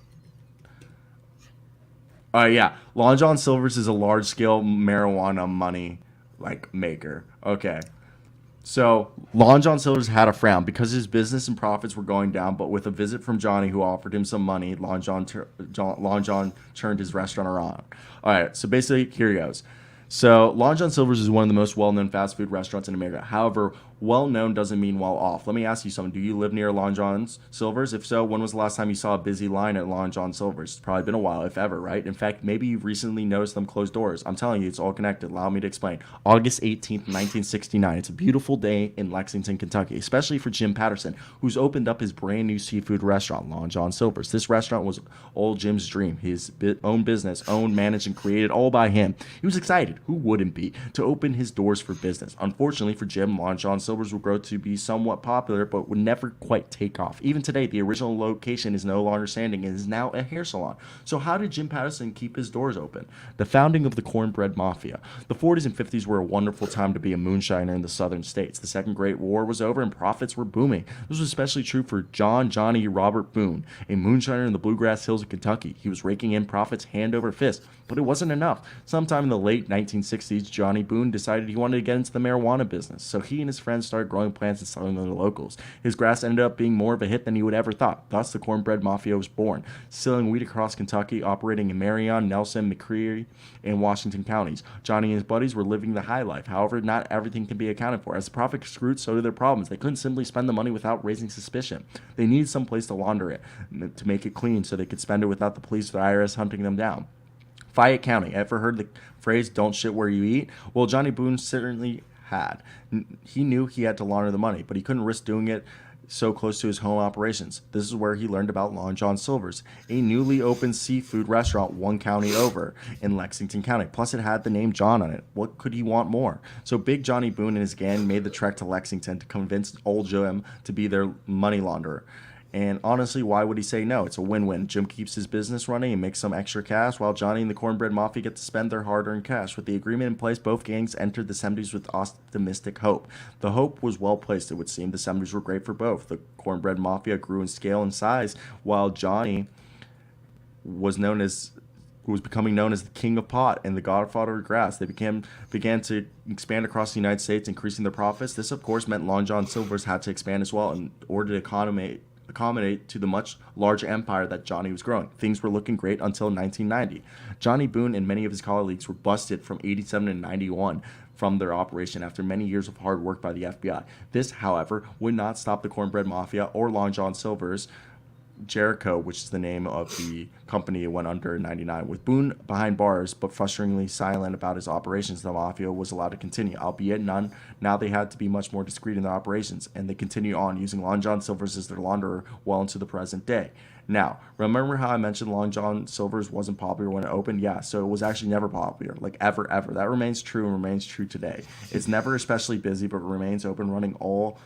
Yeah, Long John Silver's is a large scale marijuana money like maker. Okay. So Long John Silver's had a frown because his business and profits were going down, but with a visit from Johnny who offered him some money, Long John turned his restaurant around. All right, so basically here he goes. So Long John Silver's is one of the most well-known fast food restaurants in America. However, well-known doesn't mean well-off. Let me ask you something. Do you live near Long John Silver's? If so, when was the last time you saw a busy line at Long John Silver's? It's probably been a while, if ever, right? In fact, maybe you've recently noticed them close doors. I'm telling you, it's all connected. Allow me to explain. August 18th, 1969. It's a beautiful day in Lexington, Kentucky, especially for Jim Patterson, who's opened up his brand new seafood restaurant, Long John Silver's. This restaurant was old Jim's dream. His own business, owned, managed, and created all by him. He was excited. Who wouldn't be? To open his doors for business. Unfortunately for Jim, Long John Silver's would grow to be somewhat popular, but would never quite take off. Even today, the original location is no longer standing and is now a hair salon. So how did Jim Patterson keep his doors open? The founding of the cornbread mafia. The 40s and 50s were a wonderful time to be a moonshiner in the southern states. The Second Great War was over and profits were booming. This was especially true for Johnny Robert Boone, a moonshiner in the bluegrass hills of Kentucky. He was raking in profits hand over fist, but it wasn't enough. Sometime in the late 1960s, Johnny Boone decided he wanted to get into the marijuana business, so he and his friends started growing plants and selling them to locals. His grass ended up being more of a hit than he would ever thought. Thus, the cornbread mafia was born, selling weed across Kentucky, operating in Marion, Nelson, McCreary, and Washington counties. Johnny and his buddies were living the high life. However, not everything can be accounted for. As the profits grew, so did their problems. They couldn't simply spend the money without raising suspicion. They needed some place to launder it, to make it clean, so they could spend it without the police or the IRS hunting them down. Fayette County. Ever heard the phrase, don't shit where you eat? Well, Johnny Boone certainly had. He knew he had to launder the money, but he couldn't risk doing it so close to his home operations. This is where he learned about Long John Silver's, a newly opened seafood restaurant one county over in Lexington County. Plus, it had the name John on it. What could he want more? So Big Johnny Boone and his gang made the trek to Lexington to convince old Jim to be their money launderer. And honestly, why would he say no? It's a win-win. Jim keeps his business running and makes some extra cash, while Johnny and the Cornbread Mafia get to spend their hard-earned cash. With the agreement in place, both gangs entered the 70s with optimistic hope. The hope was well placed, it would seem. The 70s were great for both. The Cornbread Mafia grew in scale and size, while Johnny was becoming known as the king of pot and the godfather of grass. They began to expand across the United States, increasing their profits. This, of course, meant Long John Silver's had to expand as well in order to accommodate to the much larger empire that Johnny was growing. Things were looking great until 1990. Johnny Boone and many of his colleagues were busted from 87 to 91 from their operation after many years of hard work by the FBI. This, however, would not stop the Cornbread Mafia or Long John Silver's Jericho, which is the name of the company it went under in 99. With Boone behind bars, but frustratingly silent about his operations, the Mafia was allowed to continue, albeit none. Now they had to be much more discreet in their operations, and they continue on using Long John Silver's as their launderer well into the present day. Now, remember how I mentioned Long John Silver's wasn't popular when it opened? Yeah, so it was actually never popular, like ever, ever. That remains true and remains true today. It's never especially busy, but remains open, running all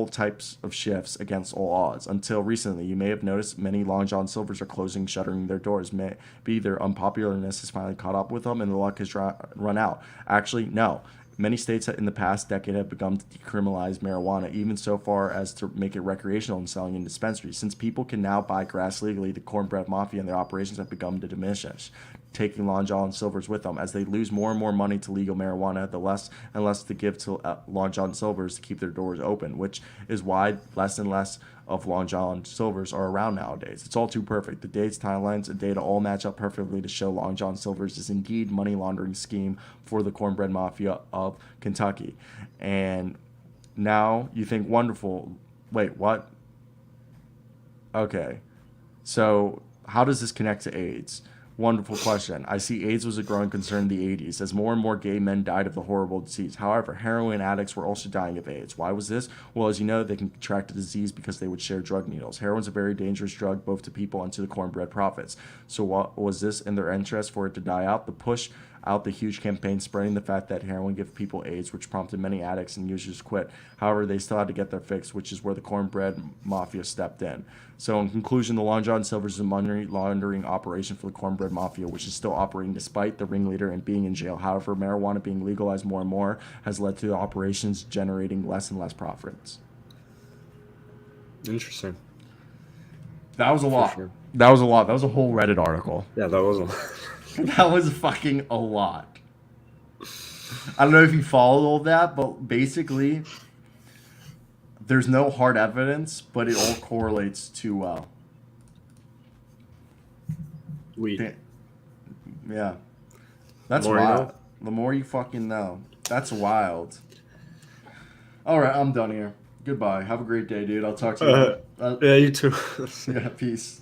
types of shifts against all odds. Until recently, you may have noticed many Long John Silvers are closing, shuttering their doors. Maybe their unpopularness has finally caught up with them and the luck has run out. Actually, no. Many states in the past decade have begun to decriminalize marijuana, even so far as to make it recreational and selling in dispensaries. Since people can now buy grass legally, the cornbread mafia and their operations have begun to diminish, taking Long John Silver's with them. As they lose more and more money to legal marijuana, the less and less to give to Long John Silver's to keep their doors open, which is why less and less of Long John Silver's are around nowadays. It's all too perfect. The dates, timelines, and data all match up perfectly to show Long John Silver's is indeed money laundering scheme for the cornbread mafia of Kentucky. And now you think, wonderful. Wait, what? Okay. So how does this connect to AIDS? Wonderful question. I see AIDS was a growing concern in the 80s as more and more gay men died of the horrible disease. However, heroin addicts were also dying of AIDS. Why was this? Well, as you know, they can contract the disease because they would share drug needles. Heroin's a very dangerous drug both to people and to the cornbread profits. So what was this in their interest for it to die out? The push out the huge campaign spreading the fact that heroin gives people AIDS, which prompted many addicts and users to quit. However, they still had to get their fix, which is where the cornbread mafia stepped in. So in conclusion, the Long John Silver's is a money laundering operation for the cornbread mafia, which is still operating despite the ringleader and being in jail. However, marijuana being legalized more and more has led to the operations generating less and less profits. Interesting. That was a lot. Sure. That was a lot. That was a whole Reddit article. Yeah, that was a That was fucking a lot. I don't know if you followed all that, but basically, there's no hard evidence, but it all correlates too well. Yeah. That's The more wild. you know. The more you fucking know. That's wild. All right, I'm done here. Goodbye. Have a great day, dude. I'll talk to you. Yeah, you too. Yeah, peace.